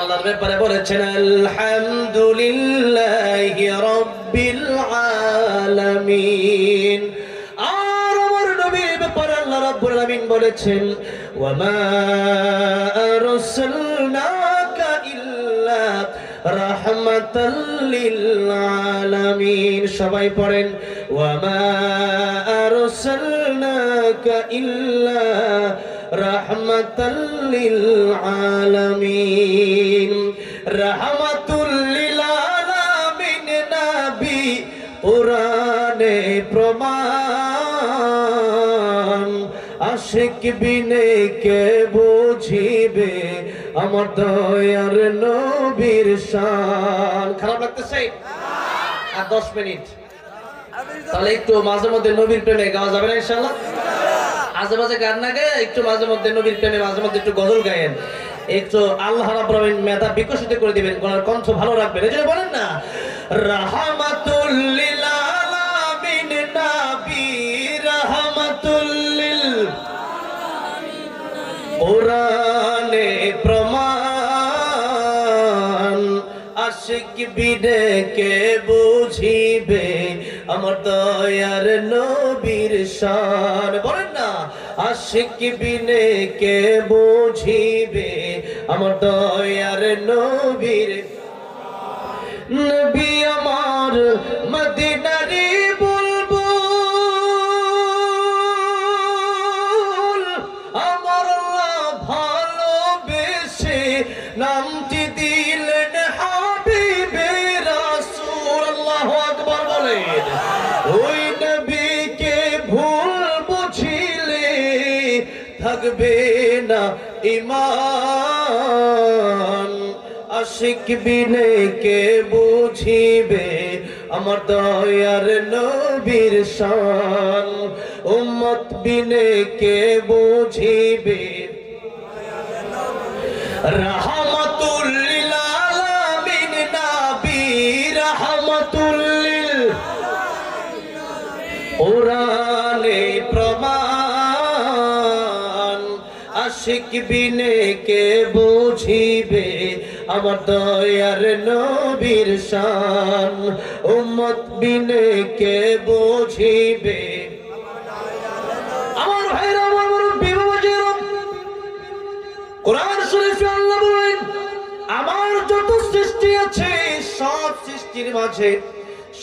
আল্লাহর ব্যাপারে বলেছেন আলহামদুলিল্লাহি রাব্বিল আলামিন। আর আমার নবীর ব্যাপারে আল্লাহ রাব্বুল আলামিন বলেছেন ওয়া মা আরসালনাকা ইল্লা রাহমাতাল লিল আলামিন। সবাই পড়েন ওয়া মা আরসালনাকা ইল্লা রাহমাতাল লিল আলামিন। রাহমাতুল লিল আলামিন নবী কোরআনে প্রমাণ। আশিক বিনে কে বুঝিবে আমার দয়ার নবীর শান। খারাপ লাগতেছে? আর 10 মিনিট তাহলে একটু মাঝে মধ্যে নবীর প্রেমে গাওয়া যাবে না ইনশাআল্লাহ? মাঝে মাঝে গান না গায়ে একটু মাঝে মধ্যে নবীর প্রেমে মাঝে মধ্যে একটু গজল গায়েন, একটু আল্লাহ রাব্বুল আলামিন মেধা বিকশিত করে দিবেন, গলার কণ্ঠ ভালো রাখবেন। এই জন্য বলেন না রাহমাতুল লিল আলামিন নবী রাহমাতুল লিল কোরআনে প্রমাণ। আশিক বিনে কে বুঝিবে আমার দয়ার নবীর শান। বলেন না আশিক বিনে কে বুঝিবে আমার দয়ার নবীর। নবী আমার মদিনারি বুলবুল, আমার আল্লাহ ভালোবেসে নামটি দিলেন হাবিবে রাসূল। আল্লাহু আকবার বলেন। ওই নবীকে ভুল বুঝিলে থাকবে না ঈমান। আশিক বিনে কে বুঝিবে আমার দয়ার নবীর শান। উম্মত বিনে কে বুঝিবে রাহমাতুল লিল আলামিন নবী রাহমাতুল লিল কোরআনে প্রমাণ। আশিক বিনে কে বুঝিবে আমার দয়ার নবীর শান। উম্মত বিনে কে বুঝিবে। আমার ভাইরা আমার মুরব্বি বাবাজিরা, কোরআন শরীফে আল্লাহ বলেন আমার যত সৃষ্টি আছে সব সৃষ্টির মাঝে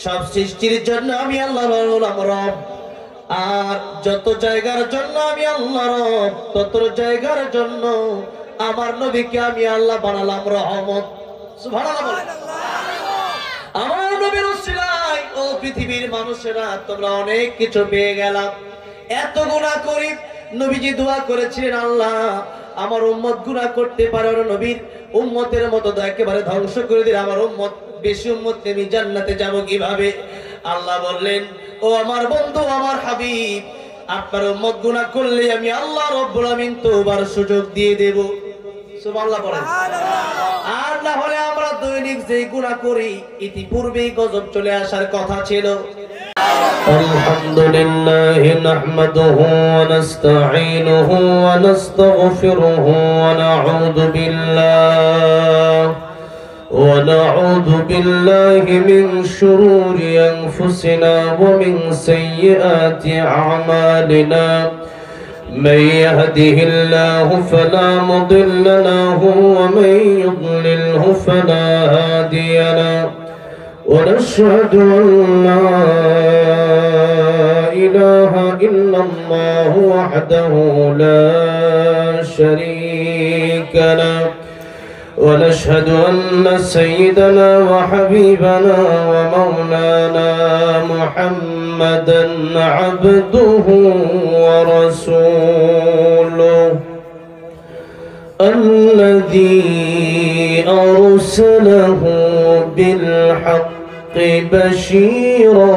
সব সৃষ্টির জন্য আমি আল্লাহ হলাম রব। আর যত জায়গার জন্য আমি আল্লাহ রব, তত জায়গার জন্য আমার নবীকে আমি আল্লাহ বানালাম রহমত। সুবহানাল্লাহ বলেন। আমার নবীর উসিলায় ও পৃথিবীর মানুষেরা তোমরা অনেক কিছু পেয়ে গেলাম। এত গুনাহ করি নবীজি দোয়া করেছিলেন আল্লাহ আমার উম্মত গুনাহ করতে পারে না, নবীর উম্মতের মতো একেবারে ধ্বংস করে দিলে আমার উম্মত বেশি উম্মত আমি জান্নাতে যাব কিভাবে? আল্লাহ বললেন ও আমার বন্ধু আমার হাবিব, আপনার উম্মত গুনাহ করলে আমি আল্লাহ রাব্বুল আমিন তওবার সুযোগ দিয়ে দেব। সুবহানাল্লাহ বলেন। আর না হলে আমরা দৈনিক যে গুনাহ করি ইতিপূর্বেই গজব চলে আসার কথা ছিল। আলহামদুলিল্লাহ নাহমাদুহু ওয়া নাস্তাঈনুহু ওয়া নাস্তাগফিরুহু ওয়া নাউযু বিল্লাহি মিন শুরুরি আনফুসিনা ওয়া মিন সাইয়্যাতি আ'মালিনা। من يهده الله فلا مضل له ومن يضلله فلا هادي له ونشهد أن لا إله إلا الله وحده لا شريك له ونشهد أن سيدنا وحبيبنا ومولانا محمدا عبده ورسوله الذي أرسله بالحق بشيرا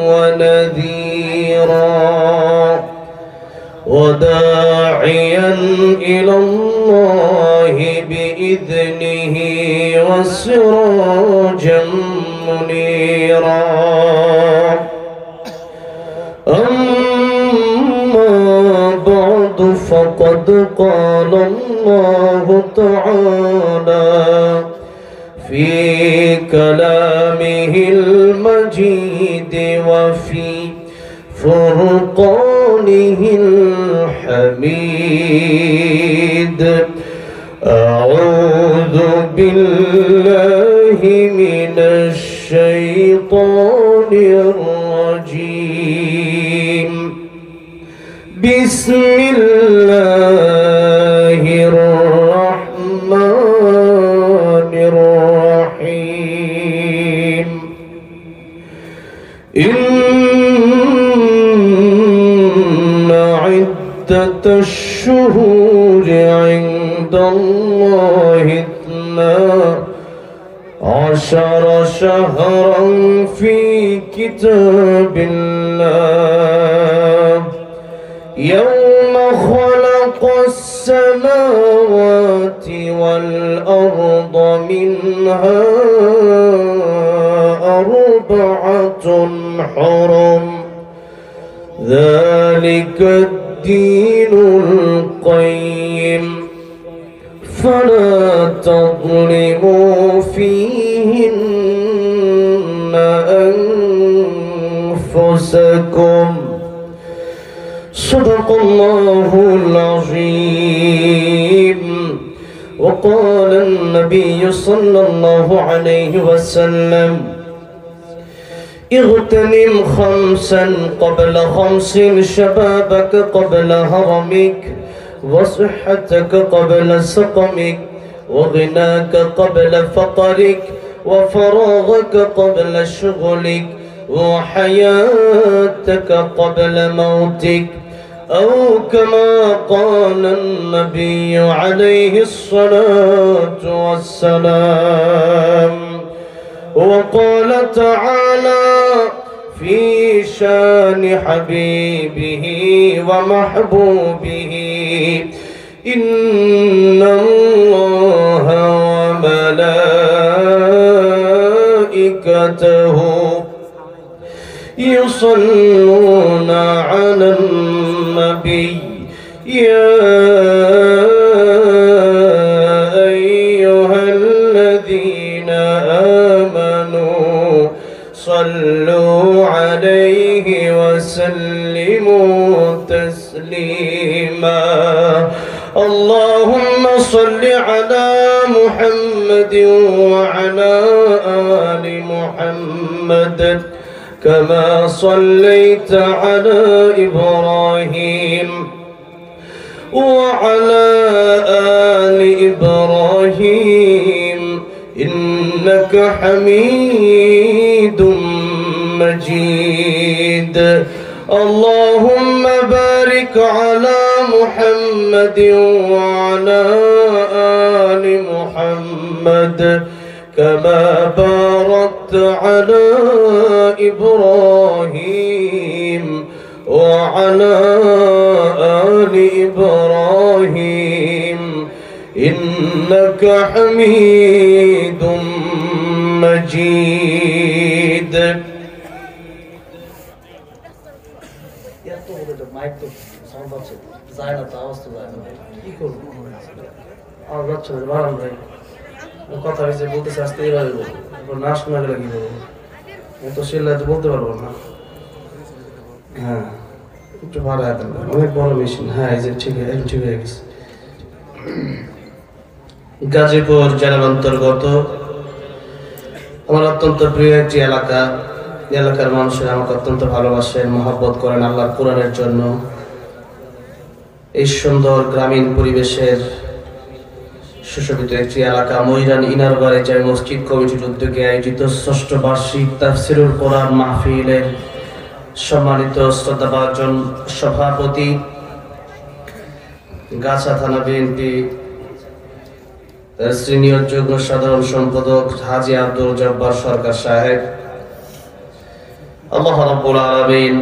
ونذيرا وداعيا إلى الله بإذنه وسراجا منيرا. أما بعد فقد قد قال الله تعالى في كلامه المجيد وفي فرقانه الحميد أعوذ بالله من الشيطان الرجيم بسم الله الرحمن الرحيم إن عدة الشهور عند الله 12 شهرا في كتاب الله يوم خلق السماوات والأرض منها 4 حرم ذلك الدين القيم فلا تظلموا فيهن أنفسكم صدق الله العظيم وقال النبي صلى الله عليه وسلم اغتنم 5 قبل 5 شبابك قبل هرمك وصحتك قبل سقمك وغناك قبل فقرك وفراغك قبل شغلك وحياتك قبل موتك أو كما قال النبي عليه الصلاة والسلام وقال تعالى في شان حبيبه ومحبوبه إن الله وملائكته يصلون على النبي يا أيها الذين آمنوا صلوا عليه وسلموا تسليما اللهم صل على محمد وعلى آل محمد كما صليت على إبراهيم وعلى آل إبراهيم إنك حميد مجيد اللهم بارك على محمد وعلى آل محمد كما باركت على إبراهيم وعلى آل إبراهيم إنك حميد مجيد কথা হয়েছে বলতেছে আসতে এইভাবে বলবো না শোনা গেলে কি বলবো তো সেল্লাতে বলতে পারবো না হ্যাঁ একটু ভালো হাতে অনেক বড় মেশিন হ্যাঁ এই যে ঠিক হয়ে গেছে গাজীপুর জেলার অন্তর্গত আমার অত্যন্ত প্রিয় একটি এলাকা এলাকার মানুষের আমাকে অত্যন্ত ভালোবাসেন মহব্বত করেন আল্লাহর কোরআনের জন্য এই সুন্দর গ্রামীণ পরিবেশের সুশোভিত একটি এলাকা ময়রান ইনারবাড়ি জামে মসজিদ কমিটির উদ্যোগে আয়োজিত ৬ষ্ঠ বার্ষিক তাফসীরুল কোরআন মাহফিলের সম্মানিত শ্রদ্ধাভাজন সভাপতি গাছা থানা বিএনপি সিনিয়র যুগ্ম সাধারণ সম্পাদক হাজী আব্দুল জব্বার সরকার সাহেব আল্লাহ রাব্বুল আলামিন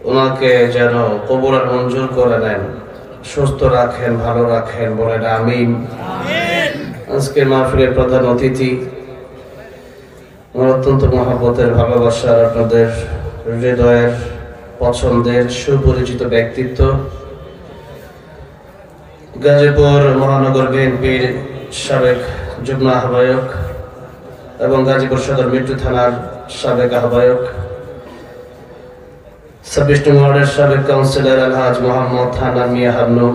ওনাকে যেন কবুল আর মঞ্জুর করে নেন সুস্থ রাখেন ভালো রাখেন বলেন আমিন আজকের মাহফিলের প্রধান অতিথি আমার অত্যন্ত মহব্বতের ভালোবাসার আপনাদের হৃদয়ের পছন্দের সুপরিচিত ব্যক্তিত্ব গাজীপুর মহানগর বিএনপির সাবেক যুগ্ম আহ্বায়ক এবং গাজীপুর সদর মিট্টু থানার সাবেক আহ্বায়ক, 26 নং ওয়ার্ডের সাবেক কাউন্সিলর আলহাজ মোহাম্মদ হান্নান মিয়া হান্নু,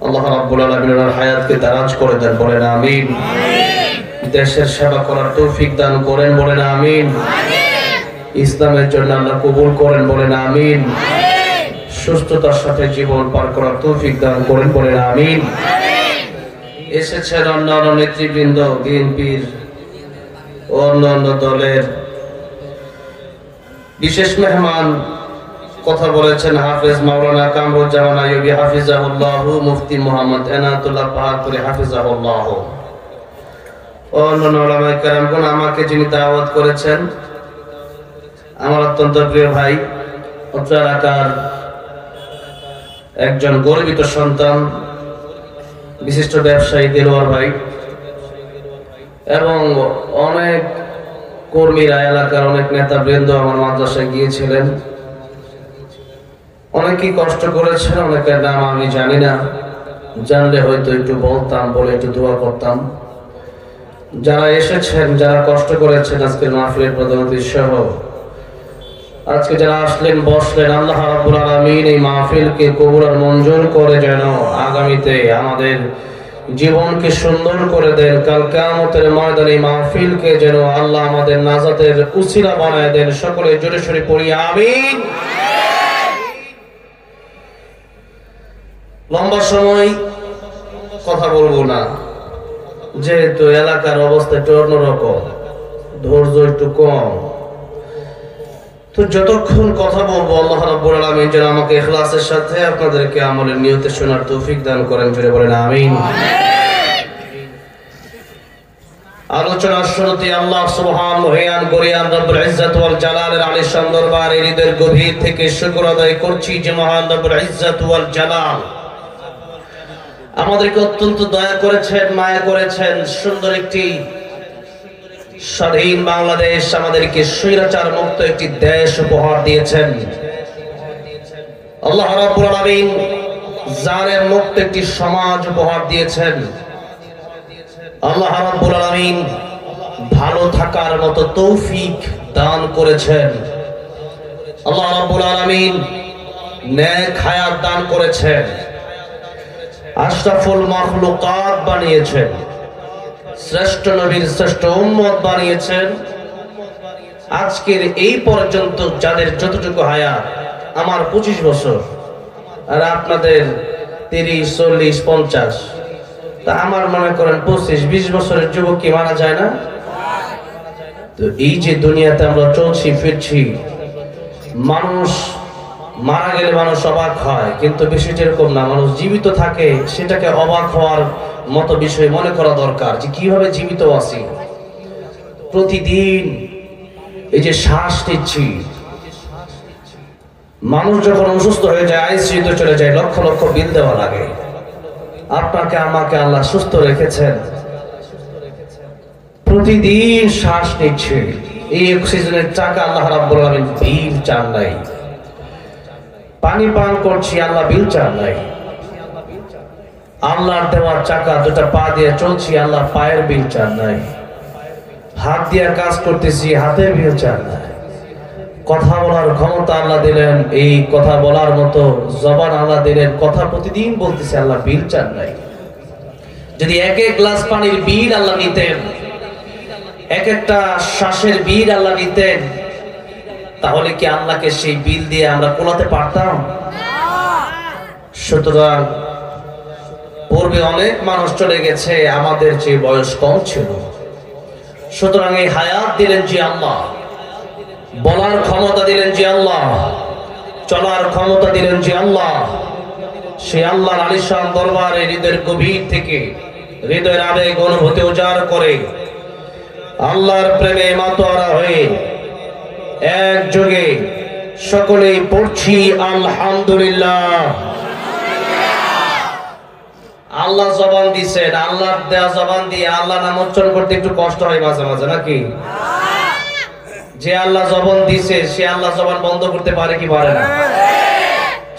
আল্লাহ রাব্বুল আলামিন ওনার হায়াতকে দারাজ করে দেন, বলেন আমিন। দেশের সেবা করার তৌফিক দান করেন, বলেন আমিন। ইসলামের জন্য আল্লাহ কবুল করেন, বলেন আমিন। সুস্থতার সাথে জীবন পার করার তৌফিক দান করেন, বলেন আমিন। এসেছেন অন্যান্য নেতৃবৃন্দ, বিএনপির ও অন্যান্য দলের বিশেষ মেহমান, কথা বলেছেন হাফেজ মাওলানা কামরুজ্জামান আইয়ুবী হাফিজাহুল্লাহ, মুফতি মুহাম্মদ এনায়েতুল্লাহ পাহাড়পুরি হাফিজাহুল্লাহ, ও অন্যান্য উলামায়ে কেরামগণ। আমাকে যিনি দাওয়াত করেছেন, আমার অত্যন্ত প্রিয় ভাই, অত্র এলাকার একজন গর্বিত সন্তান, বিশিষ্ট ব্যবসায়ী দেলোয়ার ভাই, এবং অনেক কর্মীরা, এলাকার অনেক নেতাবৃন্দ আমার মাদ্রাসায় গিয়েছিলেন। অনেকেই কষ্ট করেছেন, অনেকের নাম আমি জানি না, জানলে হয়তো একটু বলতাম, বলে একটু দোয়া করতাম। যারা এসেছেন, যারা কষ্ট করেছেন আজকের মাহফিলের প্রধান অতিথি সহ আজকে যারা আসলেন, বসলেন, আল্লাহ রাব্বুল আলামিন এই মাহফিলকে কবুল আর মঞ্জুর করে যেন আগামীতে আমাদের জীবনকে সুন্দর করে দেন। কাল কিয়ামতের ময়দানে এই মাহফিলকে যেন আল্লাহ আমাদের নাজাতের উসিলা বানায় দেন। সকলে জোরে সোরে পড়ি আমিন। লম্বা সময় কথা বলবো না, যেহেতু এলাকার অবস্থা একটু অন্যরকম, ধৈর্য একটু কম, তো যতক্ষণ কথা বলবো আল্লাহ রাব্বুল আলামিন যেন আমাকে ইখলাসের সাথে আপনাদেরকে আমলের নিয়তে শোনার তৌফিক দান করেন, জোরে বলেন আমিন। আলোচনার শুরুতে আল্লাহ সুবহান মহিয়ান গরিয়ান রব্বুল ইজ্জত ওয়াল জালালের আলিশান দরবারে হৃদয়ের গভীর থেকে শুকর আদায় করছি যে মহান রব্বুল ইজ্জত ওয়াল জালাল আমাদেরকে অত্যন্ত দয়া করেছেন, মায়া করেছেন। সুন্দর একটি স্বাধীন বাংলাদেশ, আমাদেরকে স্বৈরাচার মুক্ত একটি দেশ উপহার দিয়েছেন। আল্লাহ রাব্বুল আলামিন জালেম মুক্ত একটি সমাজ উপহার দিয়েছেন। আল্লাহ রাব্বুল আলামিন ভালো থাকার মতো তৌফিক দান করেছেন। আল্লাহ রাব্বুল আলামিন নেক হায়াত দান করেছেন। আশরাফুল মাখলুকাত বানিয়েছেন, শ্রেষ্ঠ নবীর শ্রেষ্ঠ উম্মত বানিয়েছেন। আজকের এই পর্যন্ত যাদের যতটুকু হায়াত, আমার 25 বছর আর আপনাদের 30, 40, 50, তা আমার মনে করেন 25-20 বছরের যুবক কি মারা যায় না? তো এই যে দুনিয়াতে আমরা চলছি ফিরছি, মানুষ মারা গেলে মানুষ অবাক হয়, কিন্তু বিষয়টা এরকম না। মানুষ জীবিত থাকে, সেটাকে অবাক হওয়ার মতো বিষয় মনে করা দরকার, যে কিভাবে জীবিত আছি। প্রতিদিন এই যে শ্বাস নিচ্ছি, মানুষ যখন অসুস্থ হয়ে যায়, আইসিইউতে চলে যায়, লক্ষ লক্ষ বিল দেওয়া লাগে। আপনাকে আমাকে আল্লাহ সুস্থ রেখেছেন, প্রতিদিন শ্বাস নিচ্ছে, এই অক্সিজেনের টাকা আল্লাহ রাব্বুল আলামিন বিল চান নাই। পানি পান করছি, আল্লাহ বিল চান নাই। আল্লাহর দেওয়ার চাকা, দুটা পা দিয়ে চলছি, আল্লাহ পায়ের বিল চান নাই। হাত দিয়ে কাজ করতেছি, হাতের বিল চান নাই। কথা বলার ক্ষমতা আল্লাহ দিলেন, এই কথা বলার মতো জবান আল্লাহ দিলেন, কথা প্রতিদিন বলতেছে, আল্লাহ বিল চান নাই। যদি এক এক গ্লাস পানির বিল আল্লাহ নিতেন, এক একটা শ্বাসের বিল আল্লাহ নিতেন, তাহলে কি আল্লাহকে সেই বিল দিয়ে আমরা কোলাতে পারতাম? সুতরাং পূর্বে অনেক মানুষ চলে গেছে, আমাদের যে বয়স কম ছিল। সুতরাং এই হায়াত দিলেন যে আল্লাহ, বলার ক্ষমতা দিলেন যে আল্লাহ, চলার ক্ষমতা দিলেন যে আল্লাহ। সেই আল্লাহর আলিশান দরবারে হৃদয়ের গভীর থেকে, হৃদয়ের আবেগ অনুভূতি উজাড় করে, আল্লাহর প্রেমে মাতোয়ারা হয়ে একযোগে সকলেই পড়ছি আলহামদুলিল্লাহ। আল্লাহ জবান দিয়েছেন, আল্লাহর দেয়া জবান দিয়ে আল্লাহ নাম উচ্চারণ করতে একটু কষ্ট হয় মাঝে মাঝে, নাকি? যে আল্লাহ জবান দিয়েছে, সে আল্লাহ জবান বন্ধ করতে পারে কি পারে না?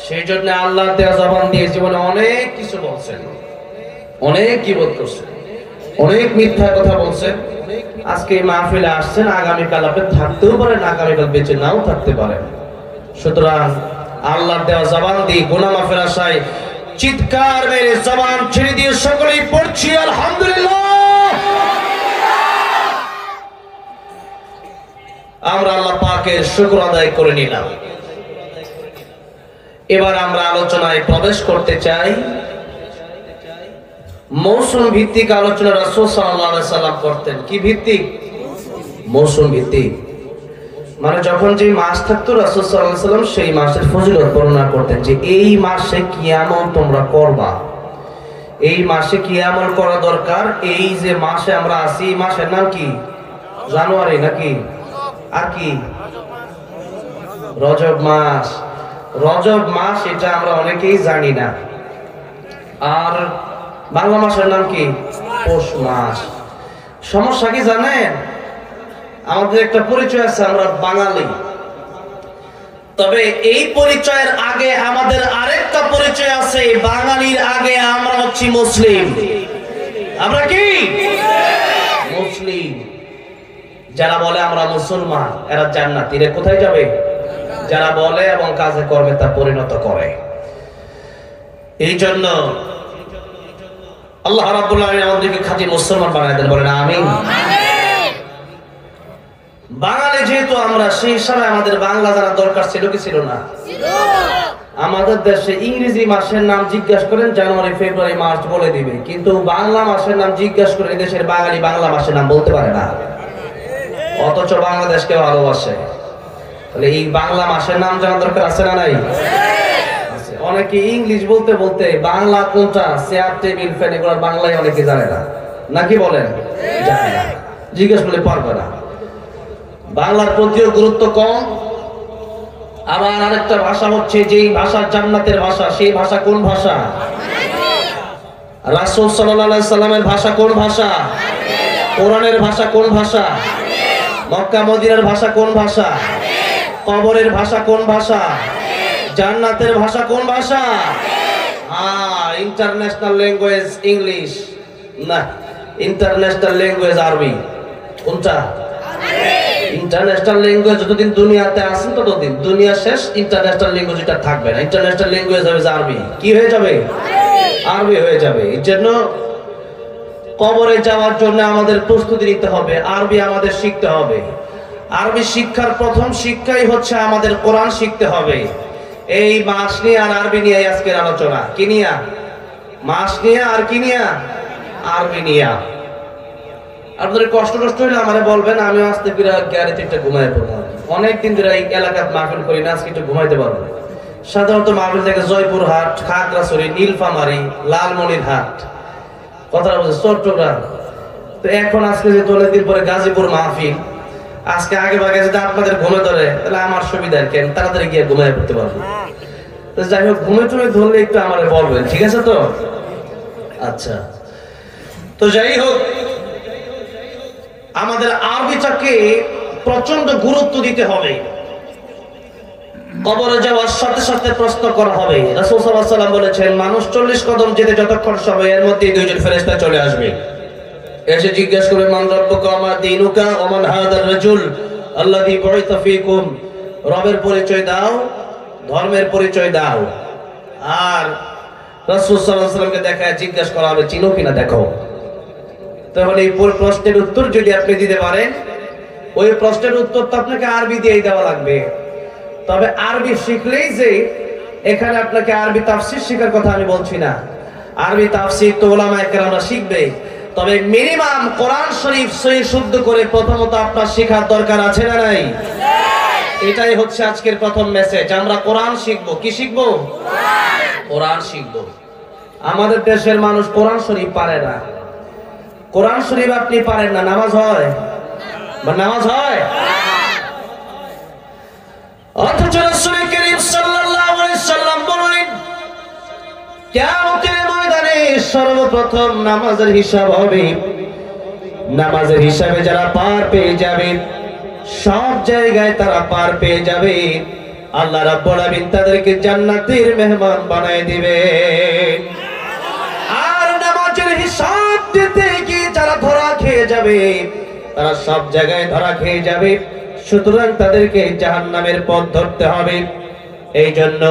সেই জন্য আল্লাহর দেওয়া জবান দিয়ে জীবনে অনেক কিছু বলছেন, অনেক গীবত করছেন, অনেক মিথ্যা কথা বলছেন। আজকে এই মাহফিলে আসছেন, আগামীকাল আপনি থাকতেও পারেন, আগামীকাল বেঁচে নাও থাকতে পারেন। সুতরাং আল্লাহর দেওয়া জবান দিয়ে গুনাহ মাফের আশায় চিৎকার মেরে জবান ছেড়ে দিয়ে সকলেই পড়ছি আলহামদুলিল্লাহ। আমরা আল্লাহ পাকের শুকর আদায় করে নিলাম। এবার আমরা আলোচনায় প্রবেশ করতে চাই। মৌসুম ভিত্তিক আলোচনা রাসূল সাল্লাল্লাহু আলাইহি সাল্লাম করতেন। কি ভিত্তিক? মৌসুম ভিত্তিক। মানে যখন যে মাস থাকতো রাসূল সাল্লাল্লাহু আলাইহি সাল্লাম সেই মাসের ফজিলত বর্ণনা করতেন যে এই মাসে কি আমল তোমরা করবা, এই মাসে কি আমল করা দরকার। এই যে মাসে আমরা আছি, এই মাসের নাম কি? জানুয়ারি নাকি আর কি? রজব মাস। রজব মাস এটা আমরা অনেকেই জানি না। আর বাংলা মাসের নাম কি? পৌষ মাস। সমস্যা কি জানেন? আমাদের একটা পরিচয় আছে, আমরা বাঙালি। তবে এই পরিচয়ের আগে আমাদের আরেকটা পরিচয় আছে। বাঙালির আগে আমরা হচ্ছি মুসলিম। আমরা কি? মুসলিম। যারা বলে আমরা মুসলমান এরা জান্নাতি। এরা কোথায় যাবে? যারা বলে এবং কাজে কর্মে তা পরিণত করে। এই জন্য আল্লাহ রাব্বুল আলামিন আমাদেরকে খাঁটি মুসলমান বানায় দেন, বলেন আমিন। বাঙালি যেহেতু আমরা, সেই হিসাবে আমাদের বাংলা জানা দরকার ছিল কি ছিল না? আমাদের দেশে ইংরেজি মাসের নাম জিজ্ঞাসা করেন, জানুয়ারি ফেব্রুয়ারি মার্চ বলে দিবে, কিন্তু বাংলা মাসের নাম জিজ্ঞাসা করে দেশের বাঙালি বাংলা মাসের নাম বলতে পারে না, অথচ বাংলাদেশকে ভালোবাসে। তাহলে এই বাংলা মাসের নাম জানা দরকার আছে না নাই? অনেকে ইংলিশ বলতে বলতে বাংলা কোনটা, চেয়ার টেবিল ফ্যান, এগুলো বাংলায় অনেকে জানে না, নাকি বলেন? জানে না, জিজ্ঞেস করলে পারবে না। বাংলার প্রতিও গুরুত্ব কম। আবার আরেকটা ভাষা হচ্ছে যেই ভাষা জান্নাতের ভাষা, সেই ভাষা কোন ভাষা? রাসূল সাল্লাল্লাহু আলাইহি সাল্লামের ভাষা কোন ভাষা? কোরআনের ভাষা কোন ভাষা? মক্কা মদিনার ভাষা কোন ভাষা? কবরের ভাষা কোন ভাষা? জান্নাতের ভাষা কোন ভাষা? ইন্টারন্যাশনাল ল্যাঙ্গুয়েজ ইংলিশ না, ইন্টারন্যাশনাল ল্যাঙ্গুয়েজ আরবি। কোনটা? ইন্টারন্যাশনাল ল্যাঙ্গুয়েজ যতদিন দুনিয়াতে আছেন ততদিন, দুনিয়া শেষ ইন্টারন্যাশনাল ল্যাঙ্গুয়েজ এটা থাকবে না। ইন্টারন্যাশনাল ল্যাঙ্গুয়েজ হবে আরবি। কি হয়ে যাবে? আরবি হয়ে যাবে। এর জন্য কবরে যাওয়ার জন্য আমাদের প্রস্তুতি নিতে হবে, আরবি আমাদের শিখতে হবে। আরবি শিক্ষার প্রথম শিক্ষাই হচ্ছে আমাদের কোরআন শিখতে হবে। এই মাস নিয়ে আর আরবি নিয়ে আজকের আলোচনা। কি নিয়ে? মাস নিয়ে আর কি নিয়ে? আরবি নিয়ে। আপনাদের কষ্ট হইলে আমারে বলবেন, আমি আজকে গ্যারেজে একটা ঘুমাই পড়বো। অনেকদিন ধরে এই এলাকার মাহফিল করি না, আজকে একটু ঘুমাইতে পারবো। সাধারণত মাহফিল থেকে জয়পুরহাট, খাগড়াছড়ি, নীলফামারী, লালমনিরহাট, কথাটা বলছে চট্টগ্রাম। তো এখন আজকে যে অনেকদিন পরে গাজীপুর মাহফিল, আজকে আগে ভাগে যদি আপনাদের ঘুমে ধরে তাহলে আমার সুবিধা কেন, তাড়াতাড়ি গিয়ে ঘুমাই পড়তে পারবো। তো যাই হোক, ঘুমে টুমে ধরলে একটু আমারে বলবেন, ঠিক আছে তো? আচ্ছা, তো যাই হোক, আমাদের আরবিটাকে প্রচন্ড গুরুত্ব দিতে হবে। কবরে যাওয়ার সাথে সাথে প্রশ্ন করা হবে। রাসূল সাল্লাল্লাহু আলাইহি ওয়াসাল্লাম বলেছেন, মানুষ 40 কদম যেতে যতক্ষণ সময়, এর মধ্যে দুইজন ফেরেশতা চলে আসবে, এসে জিজ্ঞেস করবে, মান রাব্বুকা ওয়া মা দীনুকা ওয়া মান হাদার রাজুল আল্লাযী বুইসা ফীকুম। রবের পরিচয় দাও, ধর্মের পরিচয় দাও। আর রাসূল সাল্লাল্লাহু আলাইহি ওয়াসাল্লামকে দেখায় জিজ্ঞাসা করা হবে, চিনো কিনা দেখো। তাহলে এই প্রশ্নের উত্তর যদি আপনি দিতে পারেন, ওই প্রশ্নের উত্তর তো আপনাকে আরবি দিয়েই দেওয়া লাগবে। তবে আরবি শিখলেই যে এখানে আপনাকে আরবি তাফসীর শেখার কথা আমি বলছি না। আরবি তাফসীর তো উলামায়ে কেরামরা শিখবে, তবে মিনিমাম কোরআন শরীফ সহি শুদ্ধ করে প্রথমত আপনার শেখার দরকার আছে না নাই? এটাই হচ্ছে আজকের প্রথম মেসেজ। আমরা কোরআন শিখবো। কি শিখবো? কোরআন শিখবো। আমাদের দেশের মানুষ কোরআন শরীফ পারে না। কোরআন শরীফ আপনি পারেন না, নামাজ হয়? বা নামাজ হয়? অথচ রাসূল করিম সাল্লাল্লাহু আলাইহি সাল্লাম বলেন, কিয়ামতের ময়দানে সর্বপ্রথম নামাজের হিসাব হবে। নামাজের হিসাবে যারা পার পেয়ে যাবে, সব জায়গায় তারা পার পেয়ে যাবে। আল্লাহ রাব্বুল আলামিন তাদেরকে জান্নাতের মেহমান বানায় দিবে। আর নামাজের হিসাব দিতে গিয়ে যারা ধরা খেয়ে যাবে, তারা সব জায়গায় ধরা খেয়ে যাবে। সুতরাং তাদেরকে জাহান্নামের পথ ধরতে হবে। এই জন্য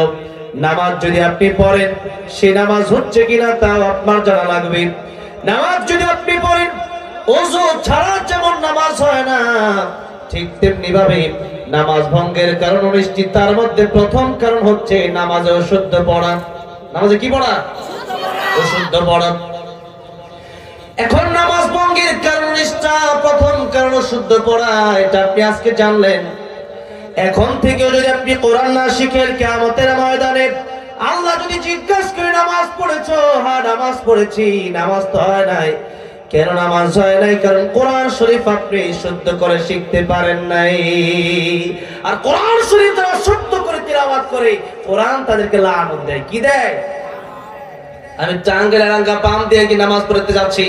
নামাজ যদি আপনি পড়েন, সে নামাজ হচ্ছে কিনা তাও আপনার জানা লাগবে। নামাজ যদি আপনি পড়েন, ওযু ছাড়া যেমন নামাজ হয় না, ঠিক তেমনি ভাবে নামাজ ভঙ্গের কারণ 19টি। তার মধ্যে প্রথম কারণ হচ্ছে নামাজে অশুদ্ধ পড়া। নামাজে কি পড়া? অশুদ্ধ পড়া। এখন নামাজ ভঙ্গের কারণ 19টা, প্রথম কারণ অশুদ্ধ পড়া। এটা আপনি আজকে জানলেন। এখন থেকে যদি আপনি কোরআন না শিখেন, কিয়ামতের ময়দানে আল্লাহ যদি জিজ্ঞাসা করে নামাজ পড়েছো? হ্যাঁ নামাজ পড়েছি। নামাজ তো হয় নাই। কেন নামাজ হয় নাই? কারণ কোরআন শরীফ আপনি শুদ্ধ করে শিখতে পারেন নাই। আর কোরআন শরীফ যারা শুদ্ধ করে তিলাওয়াত করে, কোরআন তাদেরকে লানত দেয়। কি দেয়? আমি টাঙ্গাইল এলাকা পাম দিয়ে কি নামাজ পড়তে যাচ্ছি,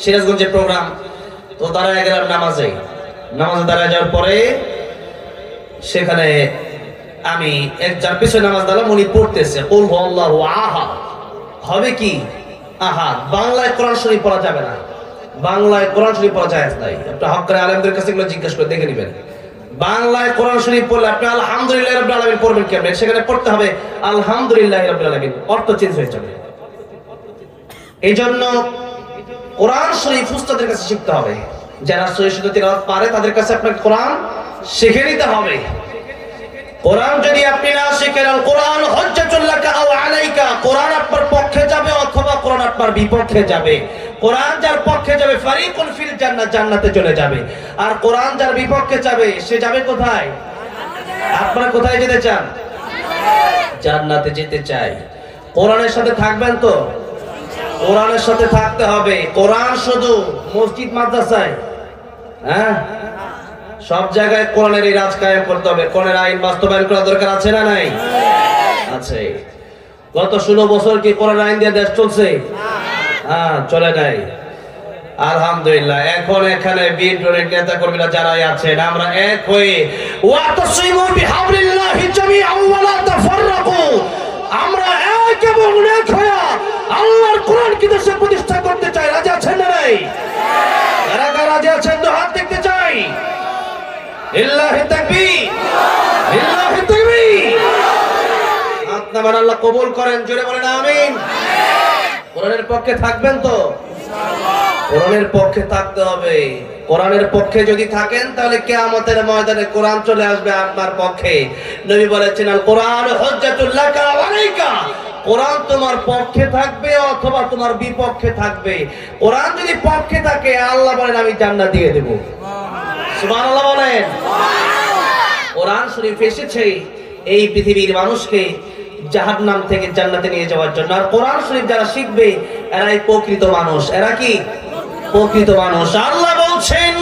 সিরাজগঞ্জে প্রোগ্রাম, তো দাঁড়ায় গেলাম নামাজে দাঁড়ায় যাওয়ার পরে সেখানে আমি এক যার পিছনে নামাজ দাঁড়ালাম, উনি পড়তেছে কুল হুয়াল্লাহু আহাদ। হবে কি? আহাদ। বাংলায় কোরআন শরীফ পড়া যাবে না। বাংলায় কোরআন শরীফ পড়া জায়েজ নাই। আপনি হক্কানি আলেমদের কাছে এগুলো জিজ্ঞাসা করে দেখে নেবেন। বাংলায় কোরআন শরীফ পড়লে আপনি আলহামদুলিল্লাহি রাব্বিল আলামিন পড়বেন কেমনে? সেখানে পড়তে হবে আলহামদুলিল্লাহি রাব্বিল আলামিন। অর্থ চেঞ্জ হয়ে যাবে। এই জন্য কোরআন শরীফ উস্তাদের কাছে শিখতে হবে। যারা সহিহ শুদ্ধ তিলাওয়াত পারে তাদের কাছে আপনাকে কোরআন শিখে নিতে হবে। কোরআন যদি আপনি না শিখেন, আল কোরআন হুজ্জাতুল লাকা আও আলাইকা, কোরআন আপনার পক্ষে যাবে অথবা কোরআন আপনার বিপক্ষে যাবে। কোরআন যার পক্ষে যাবে ফারিকুন ফিল জান্নাহ, জান্নাতে চলে যাবে। আর কোরআন যার বিপক্ষে যাবে, সে যাবে কোথায়? আপনারা কোথায় যেতে চান? জান্নাতে যেতে চাই। কোরআনের সাথে থাকবেন তো? কোরআনের সাথে থাকতে হবে। কোরআন শুধু মসজিদ মাদ্রাসায়, হ্যাঁ, সব জায়গায় কোরআনের এই রাজ কায়েম করতে হবে। কোরআনের আইন বাস্তবায়ন করা দরকার আছে না নাই? আছে। গত 16 বছর কি কোরআন আইন দিয়ে দেশ চলছে? হ্যাঁ, চলে নাই। আলহামদুলিল্লাহ। এখন এখানে বিএনপির নেতা কর্মীরা যারা আছেন, আমরা এক হয়ে ওয়াতাসিমু বিহাবলিল্লাহি জামিআন ওয়া লা তাফাররাকু, আমরা এক এবং এক হয়ে আল্লাহর কোরআন কি দেশে প্রতিষ্ঠা করতে চাই। রাজি আছেন না নাই? যারা রাজি আছেন তো হাত দেখতে চাই। লিল্লাহি তাকবীর, লিল্লাহি তাকবীর। হাত নামান, আল্লাহ কবুল করেন। জোরে বলেন আমিন। কোরআনের পক্ষে থাকবেন তো? কোরআনের পক্ষে থাকতে হবে। কোরআনের পক্ষে যদি থাকেন, তাহলে কিয়ামতের ময়দানে কোরআন চলে আসবে আপনার পক্ষে। নবী বলেছেন আল কোরআন হুজ্জাতুল লাকা ওয়া আলাইকা, কোরআন তোমার পক্ষে থাকবে অথবা তোমার বিপক্ষে থাকবে। কোরআন যদি পক্ষে থাকে, আল্লাহ বলেন আমি জান্নাত দিয়ে দেব। সুবহানাল্লাহ বলেন। কোরআন শরীফ এসেছে এই পৃথিবীর মানুষকে জাহান্নাম থেকে জান্নাতে নিয়ে যাওয়ার জন্য। আর কোরআন শরীফ যারা শিখবে, এরাই প্রকৃত মানুষ। এরা কি? প্রকৃত মানুষ। আল্লাহ বলছেন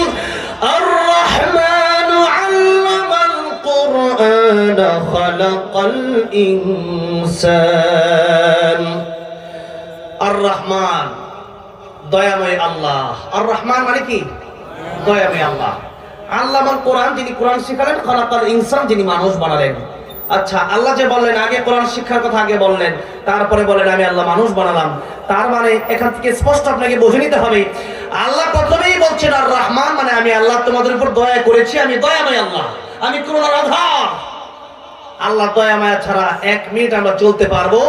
আর রহমানু আল্লামাল কুরআন খালাকাল ইনসান। আর রহমান দয়াময় আল্লাহ। আর রহমান মানে কি? দয়াময় আল্লাহ। আল্লামাল কোরআন, যিনি কোরআন শিখালেন, খালাকাল ইনসান, যিনি মানুষ বানালেন। আচ্ছা, আল্লাহ যে বললেন আগে কোরআন শিক্ষার কথা আগে বললেন, তারপরে বলেন আমি আল্লাহ মানুষ বানালাম। তার মানে এখান থেকে স্পষ্ট আপনাকে বুঝে নিতে হবে, আল্লাহ প্রথমেই বলছেন আর রহমান মানে আমি আল্লাহ তোমাদের উপর দয়া করেছি, আমি দয়াময় আল্লাহ, আমি করুণার আধার। আল্লাহ দয়া মায়া ছাড়া 1 মিনিট আমরা চলতে পারবো?